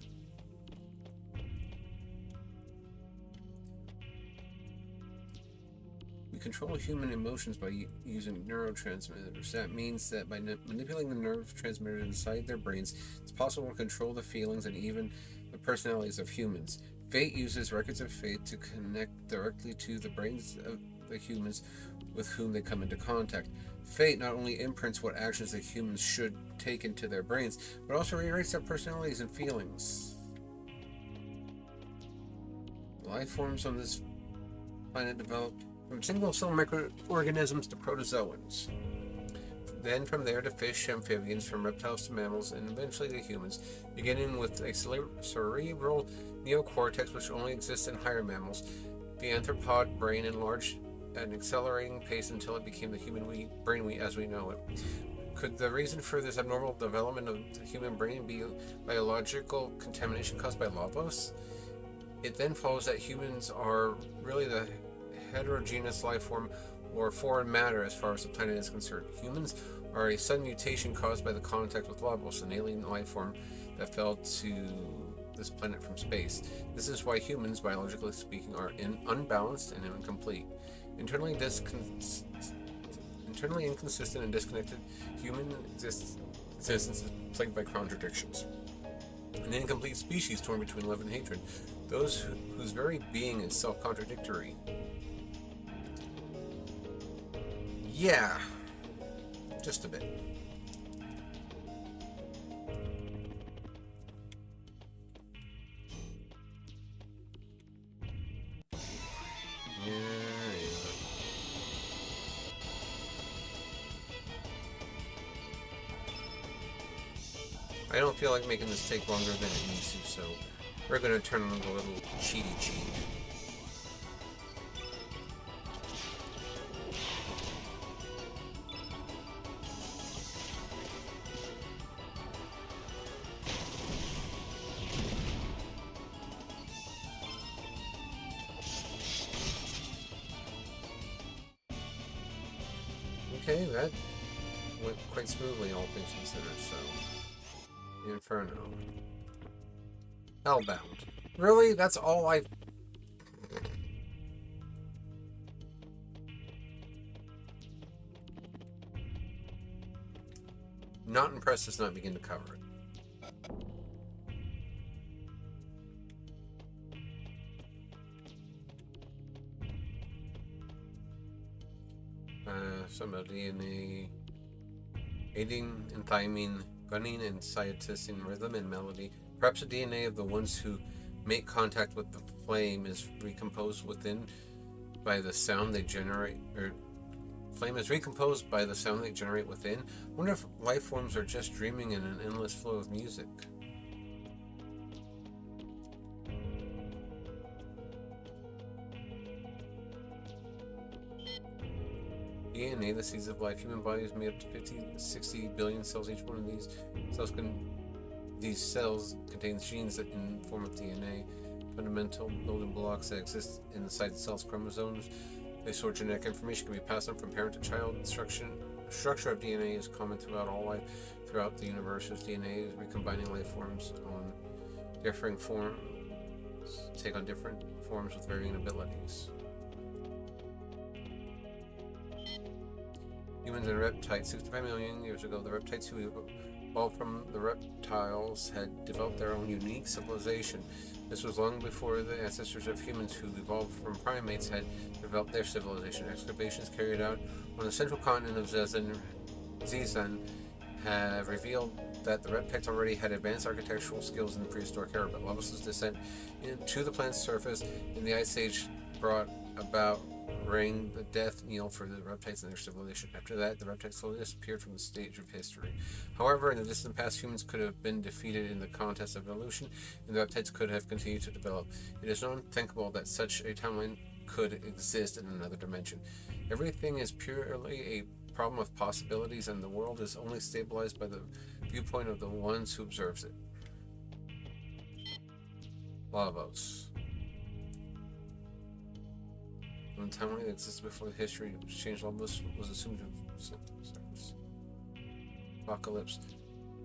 We control human emotions by using neurotransmitters. That means that by manipulating the nerve transmitters inside their brains, it's possible to control the feelings and even the personalities of humans. Fate uses records of fate to connect directly to the brains of the humans with whom they come into contact. Fate not only imprints what actions the humans should take into their brains, but also rewrites their personalities and feelings. Life forms on this planet developed from single-cell microorganisms to protozoans. Then from there to fish, amphibians, from reptiles to mammals, and eventually to humans, beginning with a cerebral neocortex which only exists in higher mammals. The arthropod brain enlarged at an accelerating pace until it became the human brain as we know it. Could the reason for this abnormal development of the human brain be biological contamination caused by Lavos? It then follows that humans are really the heterogeneous life form or foreign matter as far as the planet is concerned. Humans are a sudden mutation caused by the contact with Lavos, an alien life form that fell to this planet from space. This is why humans, biologically speaking, are unbalanced and incomplete. Internally inconsistent and disconnected, human existence is plagued by contradictions. An incomplete species torn between love and hatred, those whose very being is self-contradictory. Yeah, just a bit. I don't feel like making this take longer than it needs to, so we're going to turn on the little cheat. Okay, that went quite smoothly, all things considered, so... Inferno. Hellbound. Really? That's all I... Not impressed does not begin to cover it. some of DNA, aiding and thymine, gunning and sciatising rhythm and melody. Perhaps the DNA of the ones who make contact with the flame is recomposed by the sound they generate, flame is recomposed by the sound they generate within. I wonder if life forms are just dreaming in an endless flow of music. DNA, the seeds of life. Human bodies made up to 50 to 60 billion cells. Each one of these cells contains genes that in the form of DNA, fundamental building blocks that exist inside the cell's chromosomes. They store genetic information, can be passed on from parent to child. The structure of DNA is common throughout all life, throughout the universe. As DNA is recombining life forms on differing forms, take on different forms with varying abilities. Humans and reptiles. 65 million years ago, the reptiles who evolved from the reptiles had developed their own unique civilization. This was long before the ancestors of humans who evolved from primates had developed their civilization. Excavations carried out on the central continent of Zizan have revealed that the reptiles already had advanced architectural skills in the prehistoric era, but Lavos' descent to the planet's surface in the Ice Age brought about rang the death knell for the reptiles and their civilization. After that, the reptiles slowly disappeared from the stage of history. However, in the distant past, humans could have been defeated in the contest of evolution, and the reptiles could have continued to develop. It is unthinkable that such a timeline could exist in another dimension. Everything is purely a problem of possibilities, and the world is only stabilized by the viewpoint of the ones who observes it. Lavos. When the timeline that existed before the history was changed, Lavos was assumed to have apocalypse.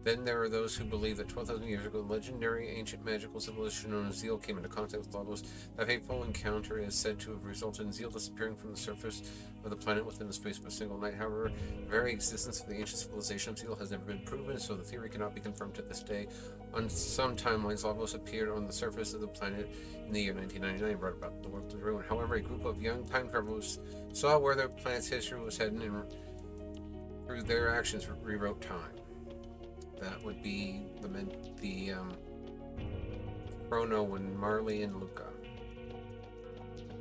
Then there are those who believe that 12,000 years ago, the legendary ancient magical civilization known as Zeal came into contact with Lavos. That fateful encounter is said to have resulted in Zeal disappearing from the surface of the planet within the space of a single night. However, the very existence of the ancient civilization of Zeal has never been proven, so the theory cannot be confirmed to this day. On some timelines, Lavos appeared on the surface of the planet in the year 1999 and brought about the world to ruin. However, a group of young time travelers saw where their planet's history was heading and through their actions rewrote time. That would be the Chrono and Marley and Luca.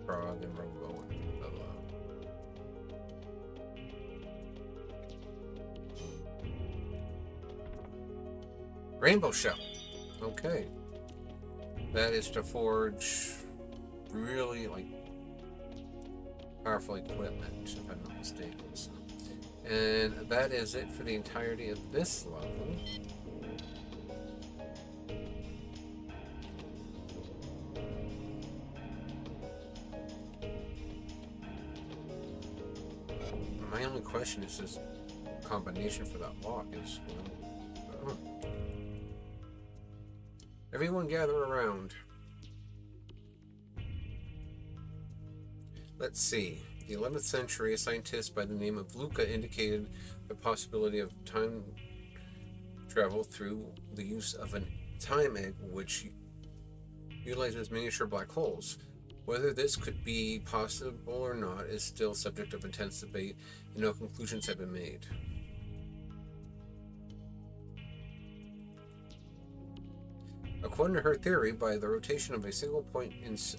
Frog and Robo and blah blah. Rainbow Shell. Okay. That is to forge really powerful equipment, if I'm not mistaken. So. And that is it for the entirety of this level. My only question is this combination for that lock is, everyone gather around. Let's see. In the 11th century, a scientist by the name of Luca indicated the possibility of time travel through the use of a time egg, which utilizes miniature black holes. Whether this could be possible or not is still subject of intense debate, and no conclusions have been made. According to her theory, by the rotation of a single point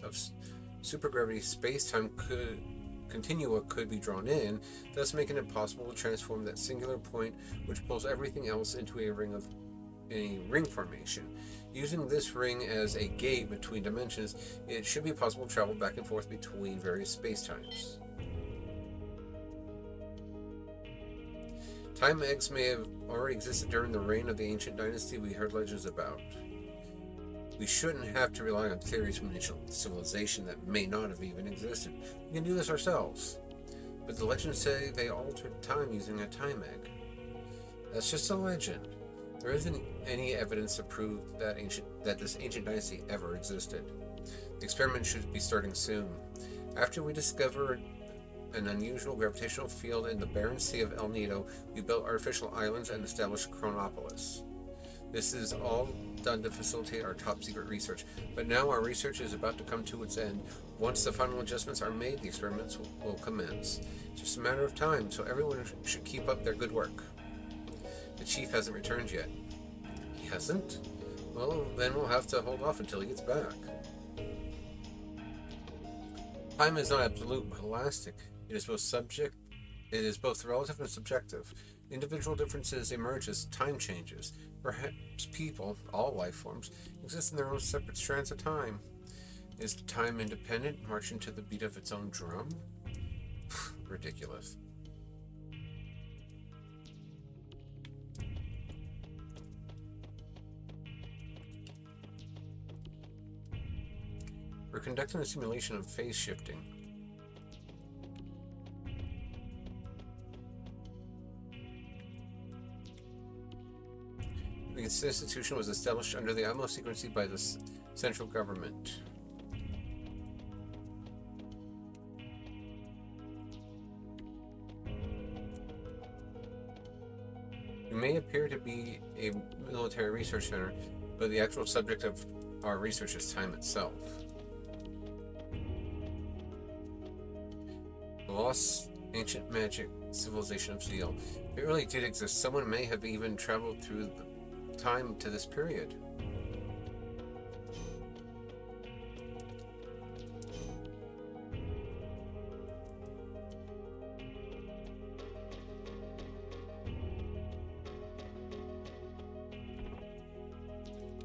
of supergravity, space-time continua could be drawn in, thus making it possible to transform that singular point which pulls everything else into a ring formation. Using this ring as a gate between dimensions, it should be possible to travel back and forth between various spacetimes. Time eggs may have already existed during the reign of the ancient dynasty we heard legends about. We shouldn't have to rely on theories from ancient civilization that may not have even existed. We can do this ourselves. But the legends say they altered time using a time egg. That's just a legend. There isn't any evidence to prove that this ancient dynasty ever existed. The experiment should be starting soon. After we discovered an unusual gravitational field in the barren sea of El Nido, we built artificial islands and established Chronopolis. This is all done to facilitate our top secret research, but now our research is about to come to its end. Once the final adjustments are made, the experiments will commence. It's just a matter of time, so everyone should keep up their good work. The chief hasn't returned yet. He hasn't? Well, then we'll have to hold off until he gets back. Time is not absolute but elastic. It is both relative and subjective. Individual differences emerge as time changes. Perhaps people, all life forms, exist in their own separate strands of time. Is time independent, marching to the beat of its own drum? Ridiculous. We're conducting a simulation of phase shifting. This institution was established under the utmost secrecy by the central government. It may appear to be a military research center, but the actual subject of our research is time itself. The lost ancient magic civilization of Seal. If it really did exist, someone may have even traveled through the time to this period.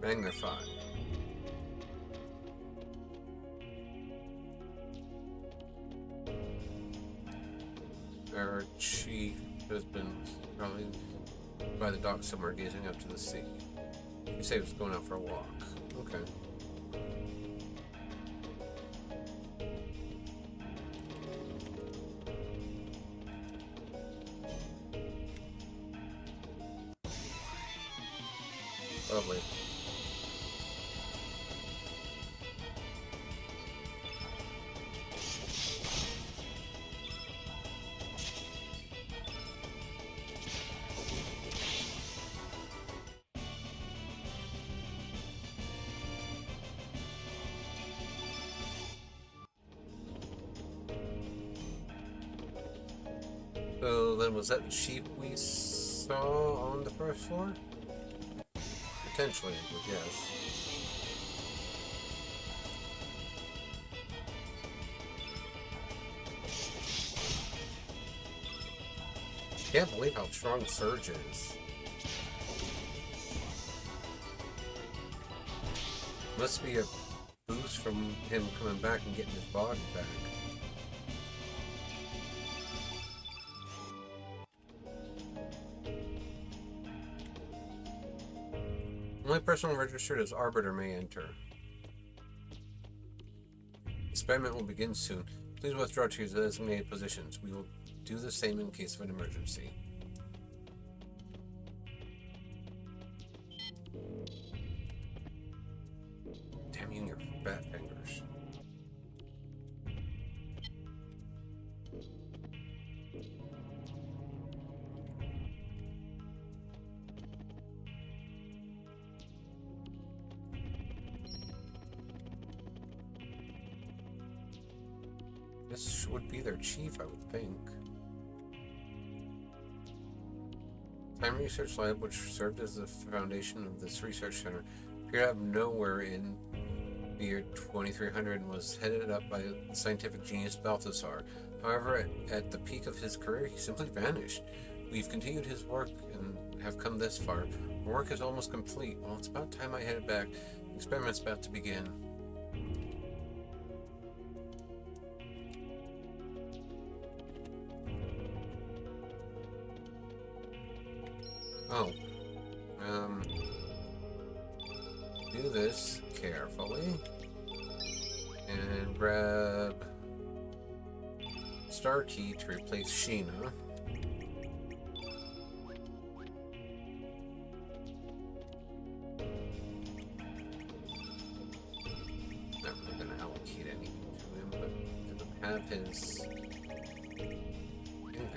Magnify. Our chief has been probably by the dock somewhere gazing up to the sea. He said he was going out for a walk. Okay. Lovely. So then, was that the chief we saw on the first floor? Potentially, I would guess. Can't believe how strong Serge is. Must be a boost from him coming back and getting his body back. Only person registered as Arbiter may enter. Experiment will begin soon. Please withdraw to your designated positions. We will do the same in case of an emergency. Damn you and your fat fingers. This would be their chief, I would think. Time Research Lab, which served as the foundation of this research center, appeared out of nowhere in the year 2300 and was headed up by the scientific genius Balthasar. However, at the peak of his career, he simply vanished. We've continued his work and have come this far. Our work is almost complete. Well, it's about time I headed back. The experiment's about to begin. Oh. Do this carefully. And grab Star Key to replace Sheena. Not really going to allocate anything to him, but to have his anything.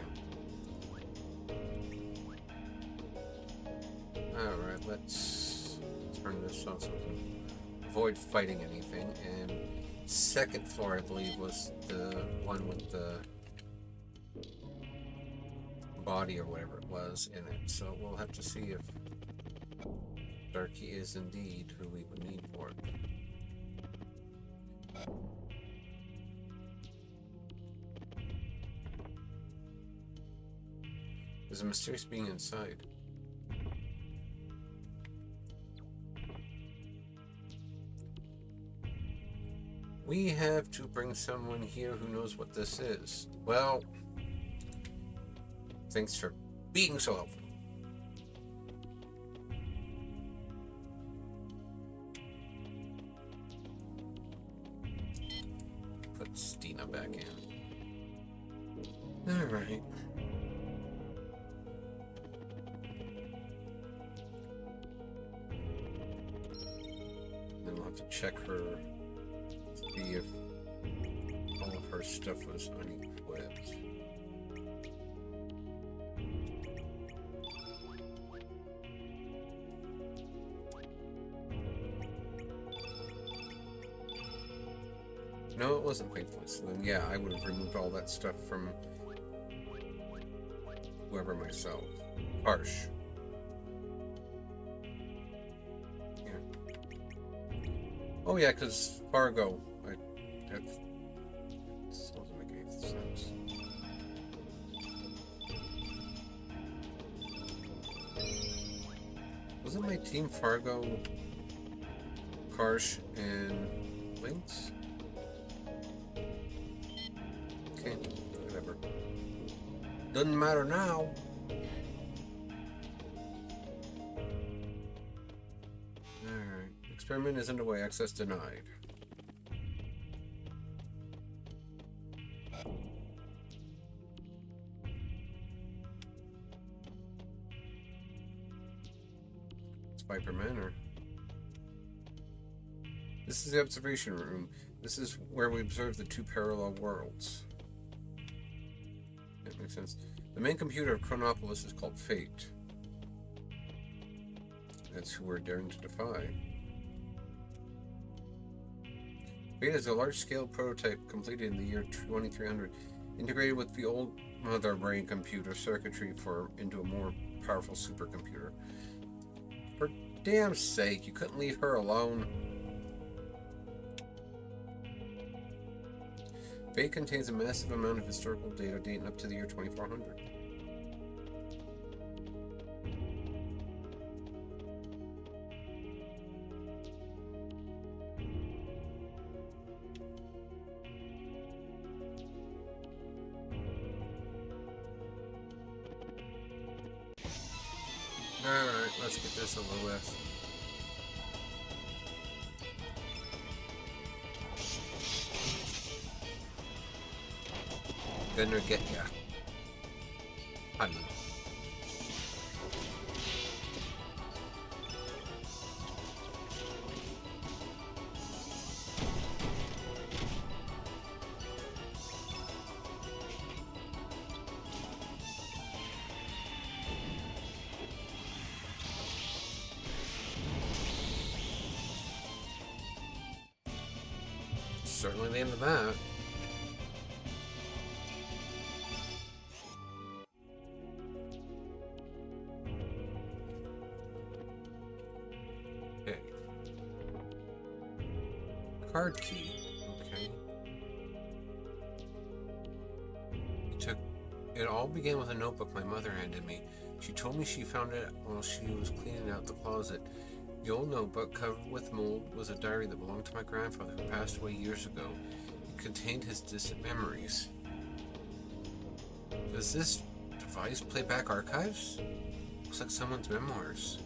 Alright, let's turn this on so we can avoid fighting anything and second floor, I believe, was the one with the body or whatever it was in it. So we'll have to see if Darky is indeed who we would need for it. There's a mysterious being inside. We have to bring someone here who knows what this is. Well, thanks for being so helpful. Put Stina back in. Alright. Then we'll have to check her, see if all of her stuff was unequipped. No, it wasn't painful. So then, yeah, I would have removed all that stuff from whoever myself. Harsh. Yeah. Oh, yeah, because Fargo. That doesn't make any sense. Wasn't my team Fargo, Karsh, and Lynx? Okay, whatever. Doesn't matter now. Alright. Experiment is underway. Access denied. It's Viper Manor. This is the observation room. This is where we observe the two parallel worlds. That makes sense. The main computer of Chronopolis is called Fate. That's who we're daring to defy. Fate is a large-scale prototype completed in the year 2300, integrated with the old mother brain computer circuitry into a more powerful supercomputer. For damn sake, you couldn't leave her alone. Fate contains a massive amount of historical data dating up to the year 2400. Alright, let's get this over with. Gonna get ya. Honey. Certainly the end of that. Okay. Card key. Okay. It all began with a notebook my mother handed me. She told me she found it while she was cleaning out the closet. The old notebook, covered with mold, was a diary that belonged to my grandfather who passed away years ago. It contained his distant memories. Does this device play back archives? Looks like someone's memoirs.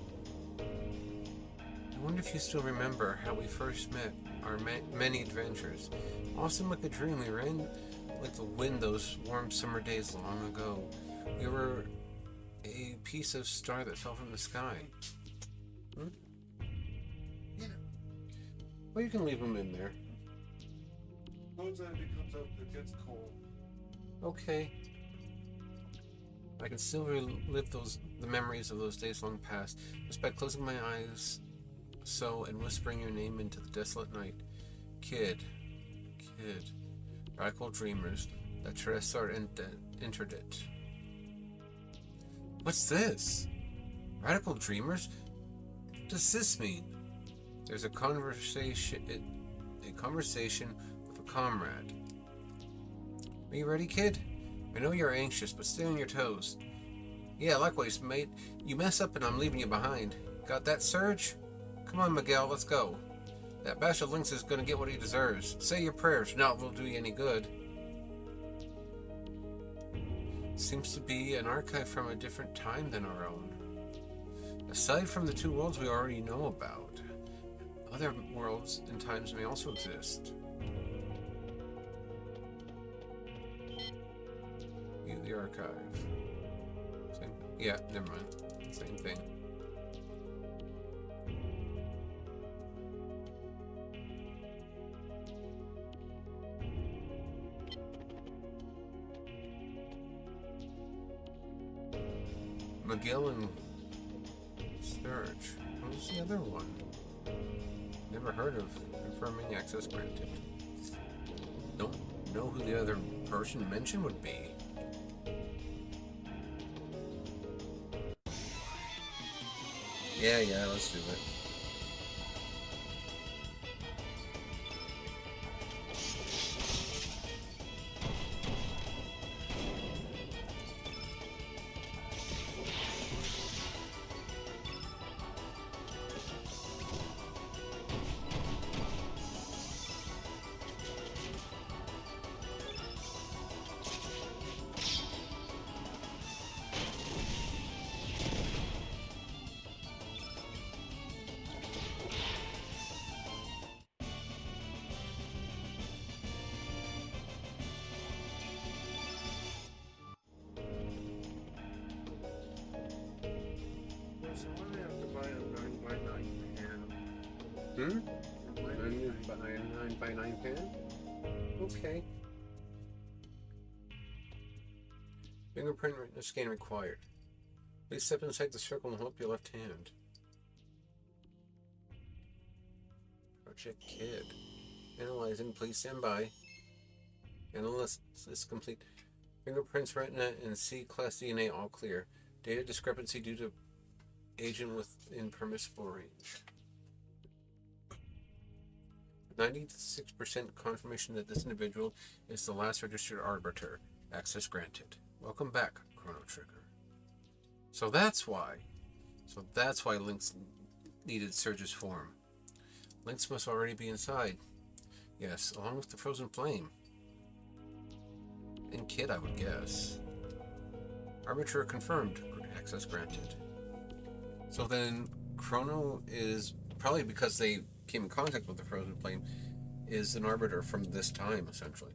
I wonder if you still remember how we first met, our many adventures. Often like a dream, we ran like the wind those warm summer days long ago. We were a piece of star that fell from the sky. Hmm? Yeah. Well, you can leave them in there. Suppose that it comes up, it gets cold. Okay. I can still relive the memories of those days long past, just by closing my eyes and whispering your name into the desolate night. Kid, kid. Radical dreamers. The Terresar entered it. What's this? Radical dreamers? What does this mean? There's a conversation with a comrade. Are you ready, kid? I know you're anxious, but stay on your toes. Yeah, likewise, mate. You mess up and I'm leaving you behind. Got that, Serge? Come on, Miguel, let's go. That bastard Lynx is gonna get what he deserves. Say your prayers, not will do you any good. Seems to be an archive from a different time than our own. Aside from the two worlds we already know about, other worlds and times may also exist. View the archive. Same. Yeah, never mind. Same thing. Miguel and Serge. Who's the other one? Never heard of. Confirming access granted. Don't know who the other person mentioned would be. Yeah, let's do it. So why do I have to buy a 9x9 pan? Buy a 9x9 pan? Okay. Fingerprint scan required. Please step inside the circle and hold up your left hand. Project Kid. Analyzing, please stand by. Analysis is complete. Fingerprints, retina, and C-class DNA all clear. Data discrepancy due to agent within permissible range. 96% confirmation that this individual is the last registered arbiter. Access granted. Welcome back, Chrono Trigger. So that's why Lynx needed Serge's form. Lynx must already be inside. Yes, along with the frozen flame. And Kid, I would guess. Arbiter confirmed. Access granted. So then, Chrono is, probably because they came in contact with the frozen flame, is an arbiter from this time, essentially.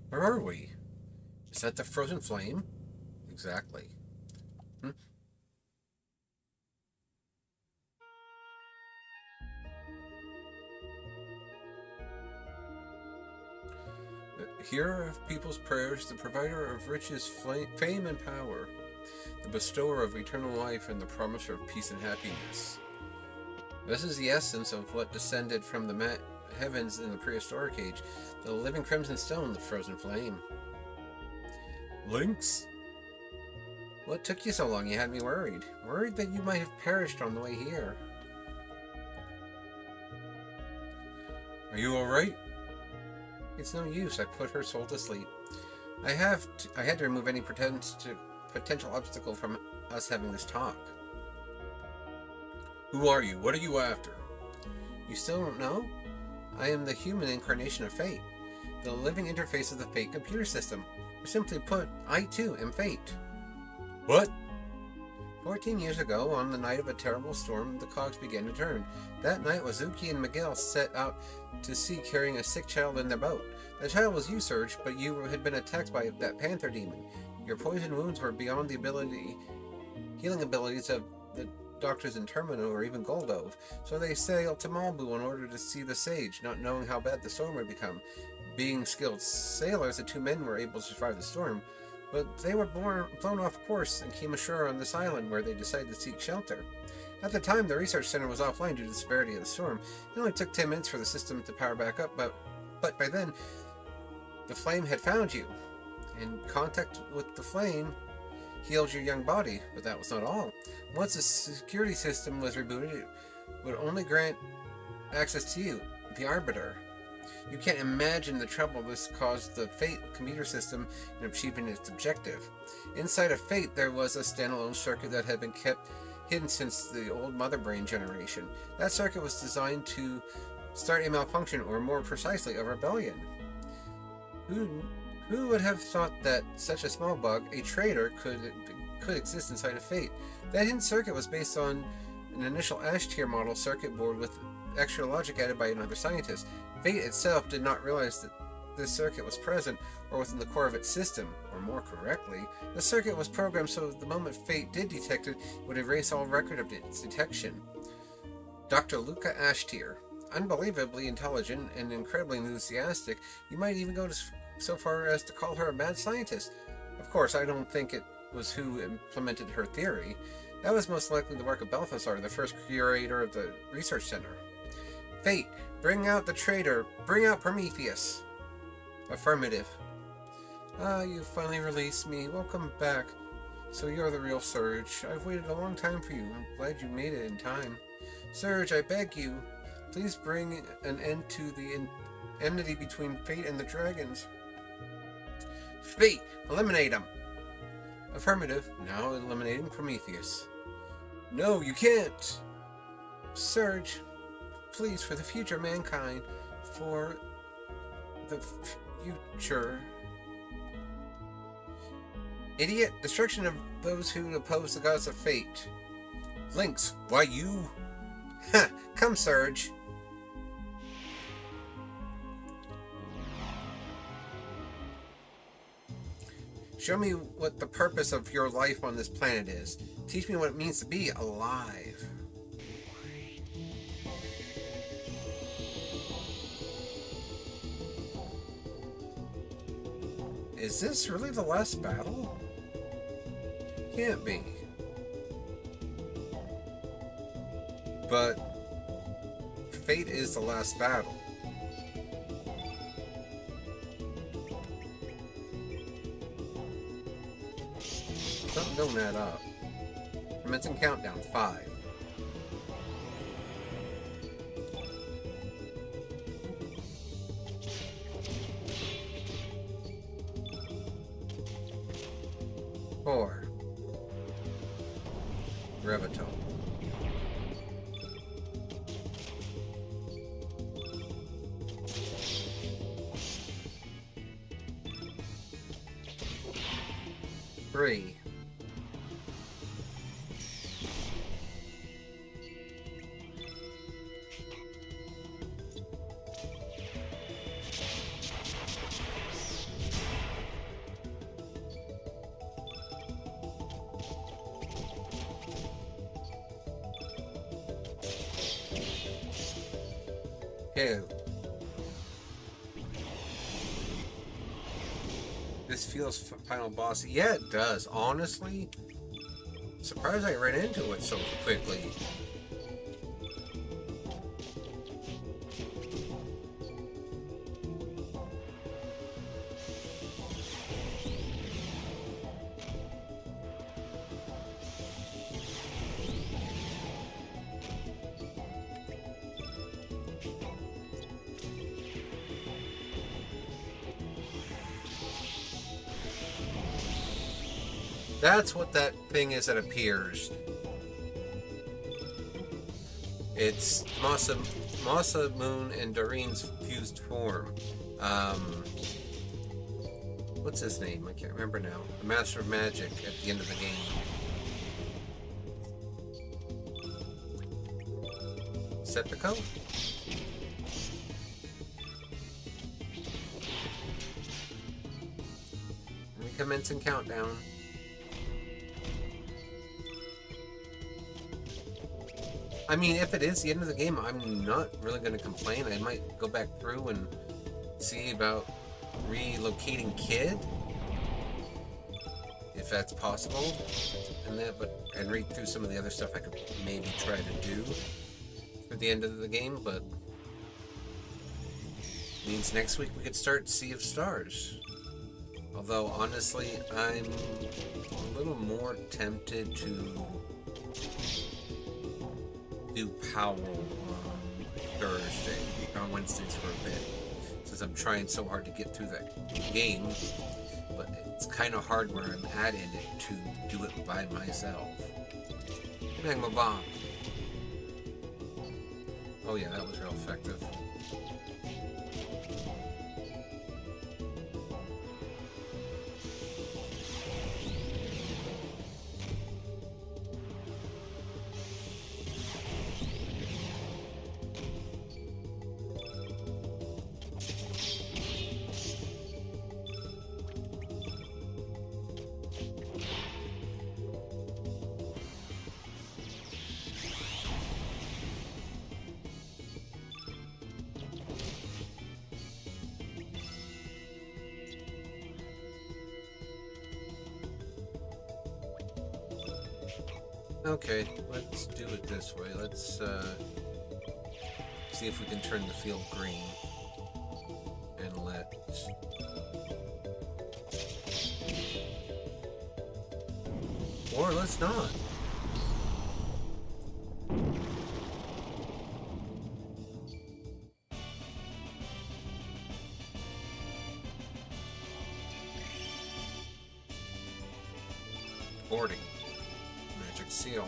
Where are we? Is that the frozen flame? Exactly. The hearer of people's prayers, the provider of riches, fame, and power, the bestower of eternal life, and the promiser of peace and happiness. This is the essence of what descended from the heavens in the prehistoric age, the living crimson stone, the frozen flame. Lynx? What took you so long? You had me worried. Worried that you might have perished on the way here. Are you alright? It's no use. I put her soul to sleep. I had to remove any potential obstacle from us having this talk. Who are you? What are you after? You still don't know? I am the human incarnation of fate, the living interface of the fate computer system. Or simply put, I too am fate. What? 14 years ago, on the night of a terrible storm, the cogs began to turn. That night, Wazuki and Miguel set out to sea carrying a sick child in their boat. The child was you, Serge, but you had been attacked by that panther demon. Your poison wounds were beyond the healing abilities of the doctors in Termino or even Goldove, so they sailed to Malbu in order to see the sage, not knowing how bad the storm would become. Being skilled sailors, the two men were able to survive the storm, but they were blown off course and came ashore on this island where they decided to seek shelter. At the time, the research center was offline due to the severity of the storm. It only took 10 minutes for the system to power back up, but by then, the flame had found you, and contact with the flame healed your young body, but that was not all. Once the security system was rebooted, it would only grant access to you, the Arbiter. You can't imagine the trouble this caused the Fate computer system in achieving its objective. Inside of Fate, there was a standalone circuit that had been kept hidden since the old Mother Brain generation. That circuit was designed to start a malfunction, or more precisely, a rebellion. Who would have thought that such a small bug, a traitor, could exist inside of Fate? That hidden circuit was based on an initial Ash-tier model circuit board with extra logic added by another scientist. Fate itself did not realize that this circuit was present or within the core of its system, or more correctly, the circuit was programmed so the moment Fate did detect it, it would erase all record of its detection. Dr. Luca Ashtier, unbelievably intelligent and incredibly enthusiastic, you might even go so far as to call her a mad scientist. Of course, I don't think it was who implemented her theory. That was most likely the work of Balthazar, the first curator of the research center. Fate, bring out the traitor. Bring out Prometheus. Affirmative. You finally released me. Welcome back. So you're the real Serge. I've waited a long time for you. I'm glad you made it in time. Serge, I beg you, please bring an end to the enmity between Fate and the dragons. Fate, eliminate him. Affirmative. Now eliminating Prometheus. No, you can't. Serge, please, for the future of mankind, for the future. Idiot, destruction of those who oppose the gods of Fate. Lynx, why you? Ha! Come, Serge. Show me what the purpose of your life on this planet is. Teach me what it means to be alive. Is this really the last battle? Can't be. But Fate is the last battle. Something don't add up. Commencing countdown. 5. 4. Revitol. 3. Two. This feels final boss. Yeah, it does. Honestly, surprised I ran into it so quickly. That's what that thing is that appears. It's Masa, Moon, and Doreen's fused form. What's his name? I can't remember now. The Master of Magic at the end of the game. Septico? Recommencing countdown. I mean, if it is the end of the game, I'm not really going to complain. I might go back through and see about relocating Kid, if that's possible, and read through some of the other stuff I could maybe try to do for the end of the game. But Means next week we could start Sea of Stars. Although, honestly, I'm a little more tempted to do Powell on Thursday, on Wednesdays for a bit, since I'm trying so hard to get through that game, but it's kind of hard where I'm at in it to do it by myself. Magma Bomb. Oh yeah, that was real effective. Okay, let's do it this way. Let's see if we can turn the field green and let... Or let's not. Boarding. Magic seal.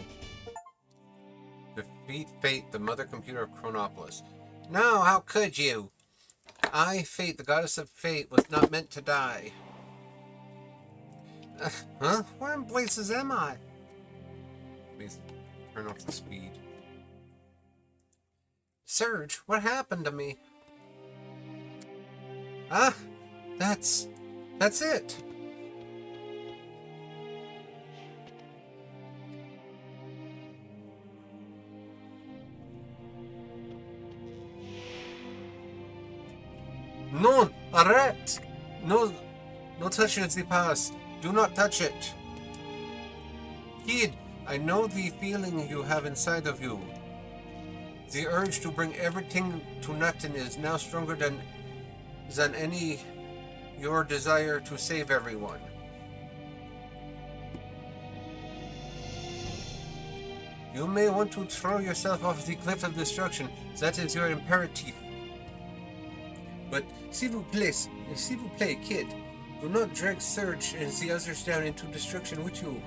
Defeat Fate, the mother computer of Chronopolis. No, how could you? I, Fate, the goddess of fate, was not meant to die. Huh? Where in blazes am I? Please turn off the speed. Serge, what happened to me? Ah, that's it. No, arrête! No, no touching the past. Do not touch it. Kid, I know the feeling you have inside of you. The urge to bring everything to nothing is now stronger than any your desire to save everyone. You may want to throw yourself off the cliff of destruction. That is your imperative. But s'il vous plaît, kid, do not drag Serge and the others down into destruction with you.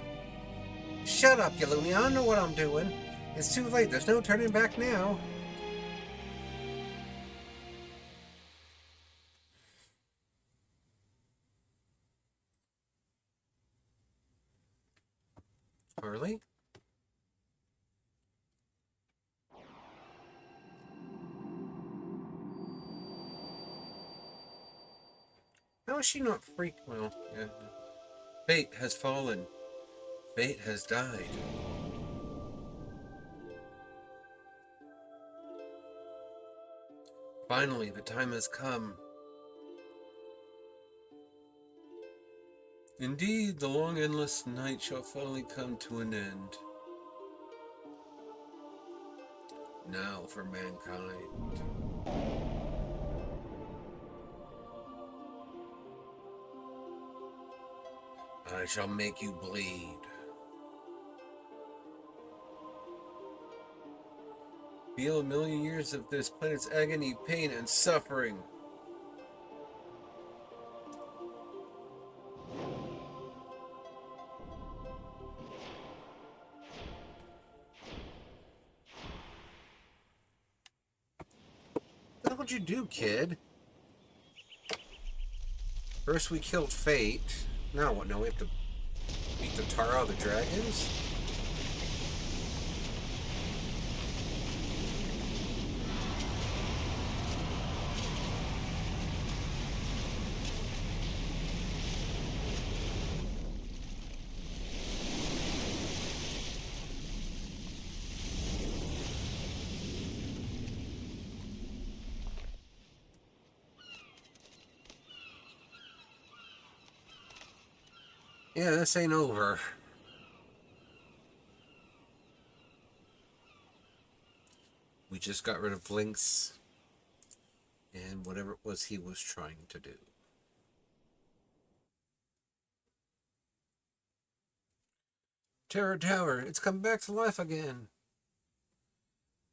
Shut up, you loony. I know what I'm doing. It's too late. There's no turning back now. Harley? How is she not freaked? Well, yeah. Fate has fallen. Fate has died. Finally, the time has come. Indeed, the long endless night shall finally come to an end. Now for mankind. I shall make you bleed. Feel a million years of this planet's agony, pain, and suffering. What would you do, kid? First we killed Fate. Now what? Now we have to beat the tar out of the dragons? Yeah, this ain't over. We just got rid of Lynx and whatever it was he was trying to do. Terror Tower, it's come back to life again.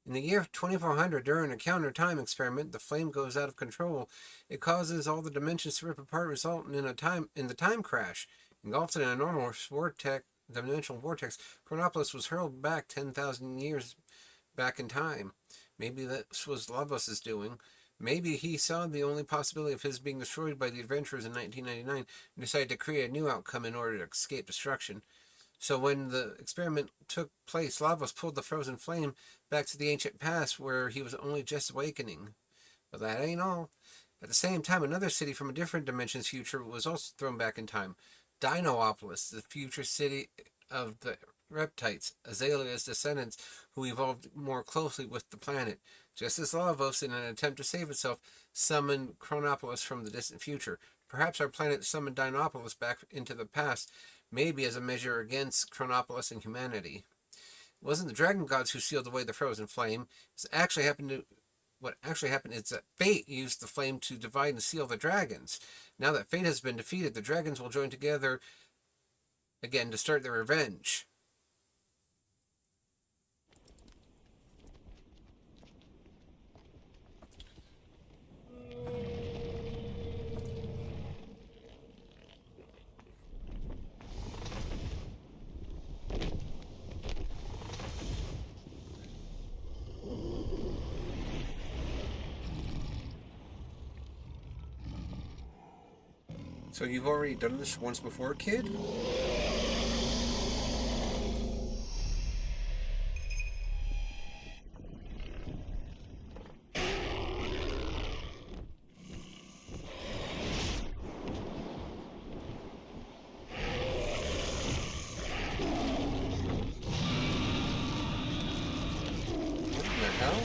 In the year 2400, during a counter-time experiment, the flame goes out of control. It causes all the dimensions to rip apart, resulting in the time crash. Engulfed in an enormous dimensional vortex, Chronopolis was hurled back 10,000 years back in time. Maybe that was Lavos' doing. Maybe he saw the only possibility of his being destroyed by the adventurers in 1999 and decided to create a new outcome in order to escape destruction. So when the experiment took place, Lavos pulled the frozen flame back to the ancient past where he was only just awakening. But that ain't all. At the same time, another city from a different dimension's future was also thrown back in time. Dinoopolis, the future city of the Reptites, Azalea's descendants, who evolved more closely with the planet. Just as Lavos, in an attempt to save itself, summoned Chronopolis from the distant future. Perhaps our planet summoned Dinoopolis back into the past, maybe as a measure against Chronopolis and humanity. It wasn't the dragon gods who sealed away the frozen flame. What actually happened is that fate used the flame to divide and seal the dragons. Now that fate has been defeated, the dragons will join together again to start their revenge. So you've already done this once before, kid? What the hell?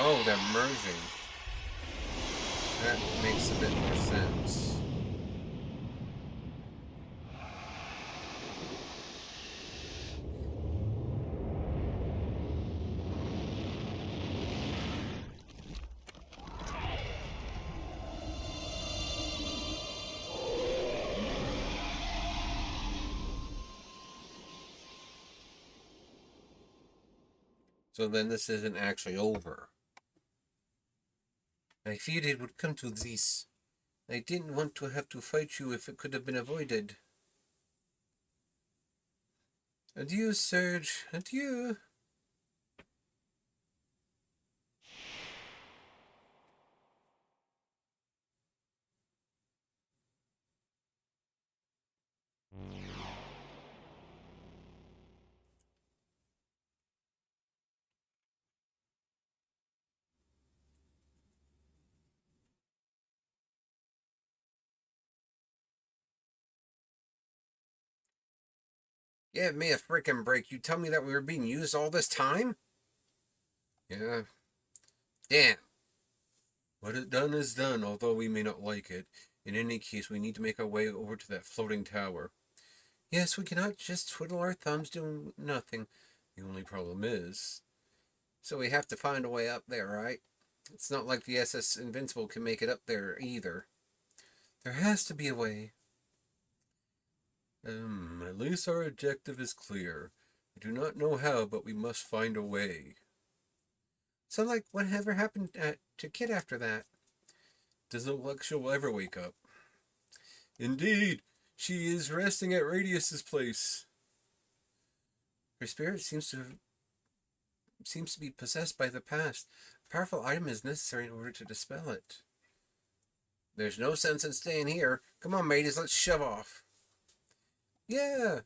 Oh, they're merging. That makes a bit more sense. So then this isn't actually over. I feared it would come to this. I didn't want to have to fight you if it could have been avoided. Adieu, Serge. Adieu. Give me a frickin' break. You tell me that we were being used all this time? Yeah. Damn. What is done is done, although we may not like it. In any case, we need to make our way over to that floating tower. Yes, we cannot just twiddle our thumbs doing nothing. The only problem is... So we have to find a way up there, right? It's not like the SS Invincible can make it up there either. There has to be a way. At least our objective is clear. We do not know how, but we must find a way. So, like, whatever happened to Kit after that? Doesn't look like she'll ever wake up. Indeed, she is resting at Radius's place. Her spirit seems to be possessed by the past. A powerful item is necessary in order to dispel it. There's no sense in staying here. Come on, mateys, let's shove off. Yeah.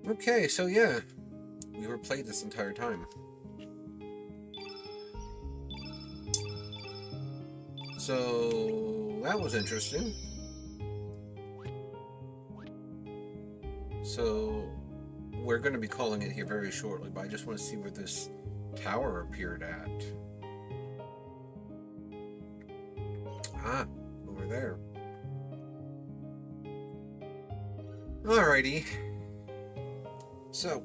Okay, so yeah, we were played this entire time. So that was interesting. So we're going to be calling it here very shortly, but I just want to see where this tower appeared at. Ah, over there. Alrighty. So,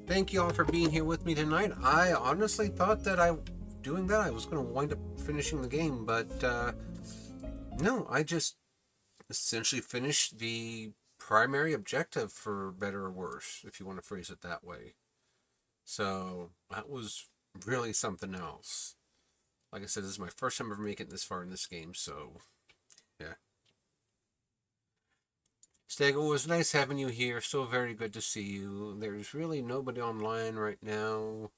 thank you all for being here with me tonight. I honestly thought that doing that I was going to wind up finishing the game, but no, I just essentially finished the primary objective, for better or worse, if you want to phrase it that way. So that was really something else. Like I said, this is my first time ever making it this far in this game, so yeah. Stego, it was nice having you here. So very good to see you. There's really nobody online right now.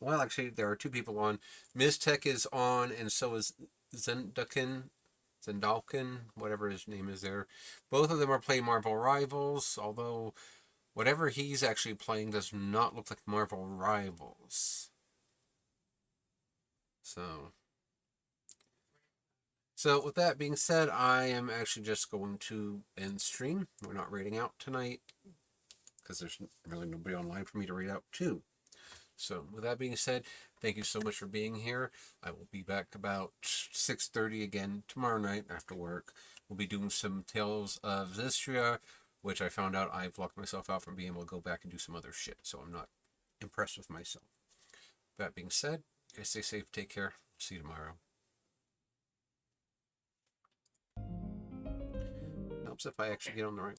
Well, actually, there are two people on. Miztech is on, and so is Zendalkin, whatever his name is there. Both of them are playing Marvel Rivals, although whatever he's actually playing does not look like Marvel Rivals. So with that being said, I am actually just going to end stream. We're not raiding out tonight because there's really nobody online for me to raid out to. So with that being said, thank you so much for being here. I will be back about 6:30 again tomorrow night after work. We'll be doing some Tales of Zystria, which I found out I've locked myself out from being able to go back and do some other shit. So I'm not impressed with myself. That being said, you guys stay safe, take care. See you tomorrow. Helps if I actually get on the right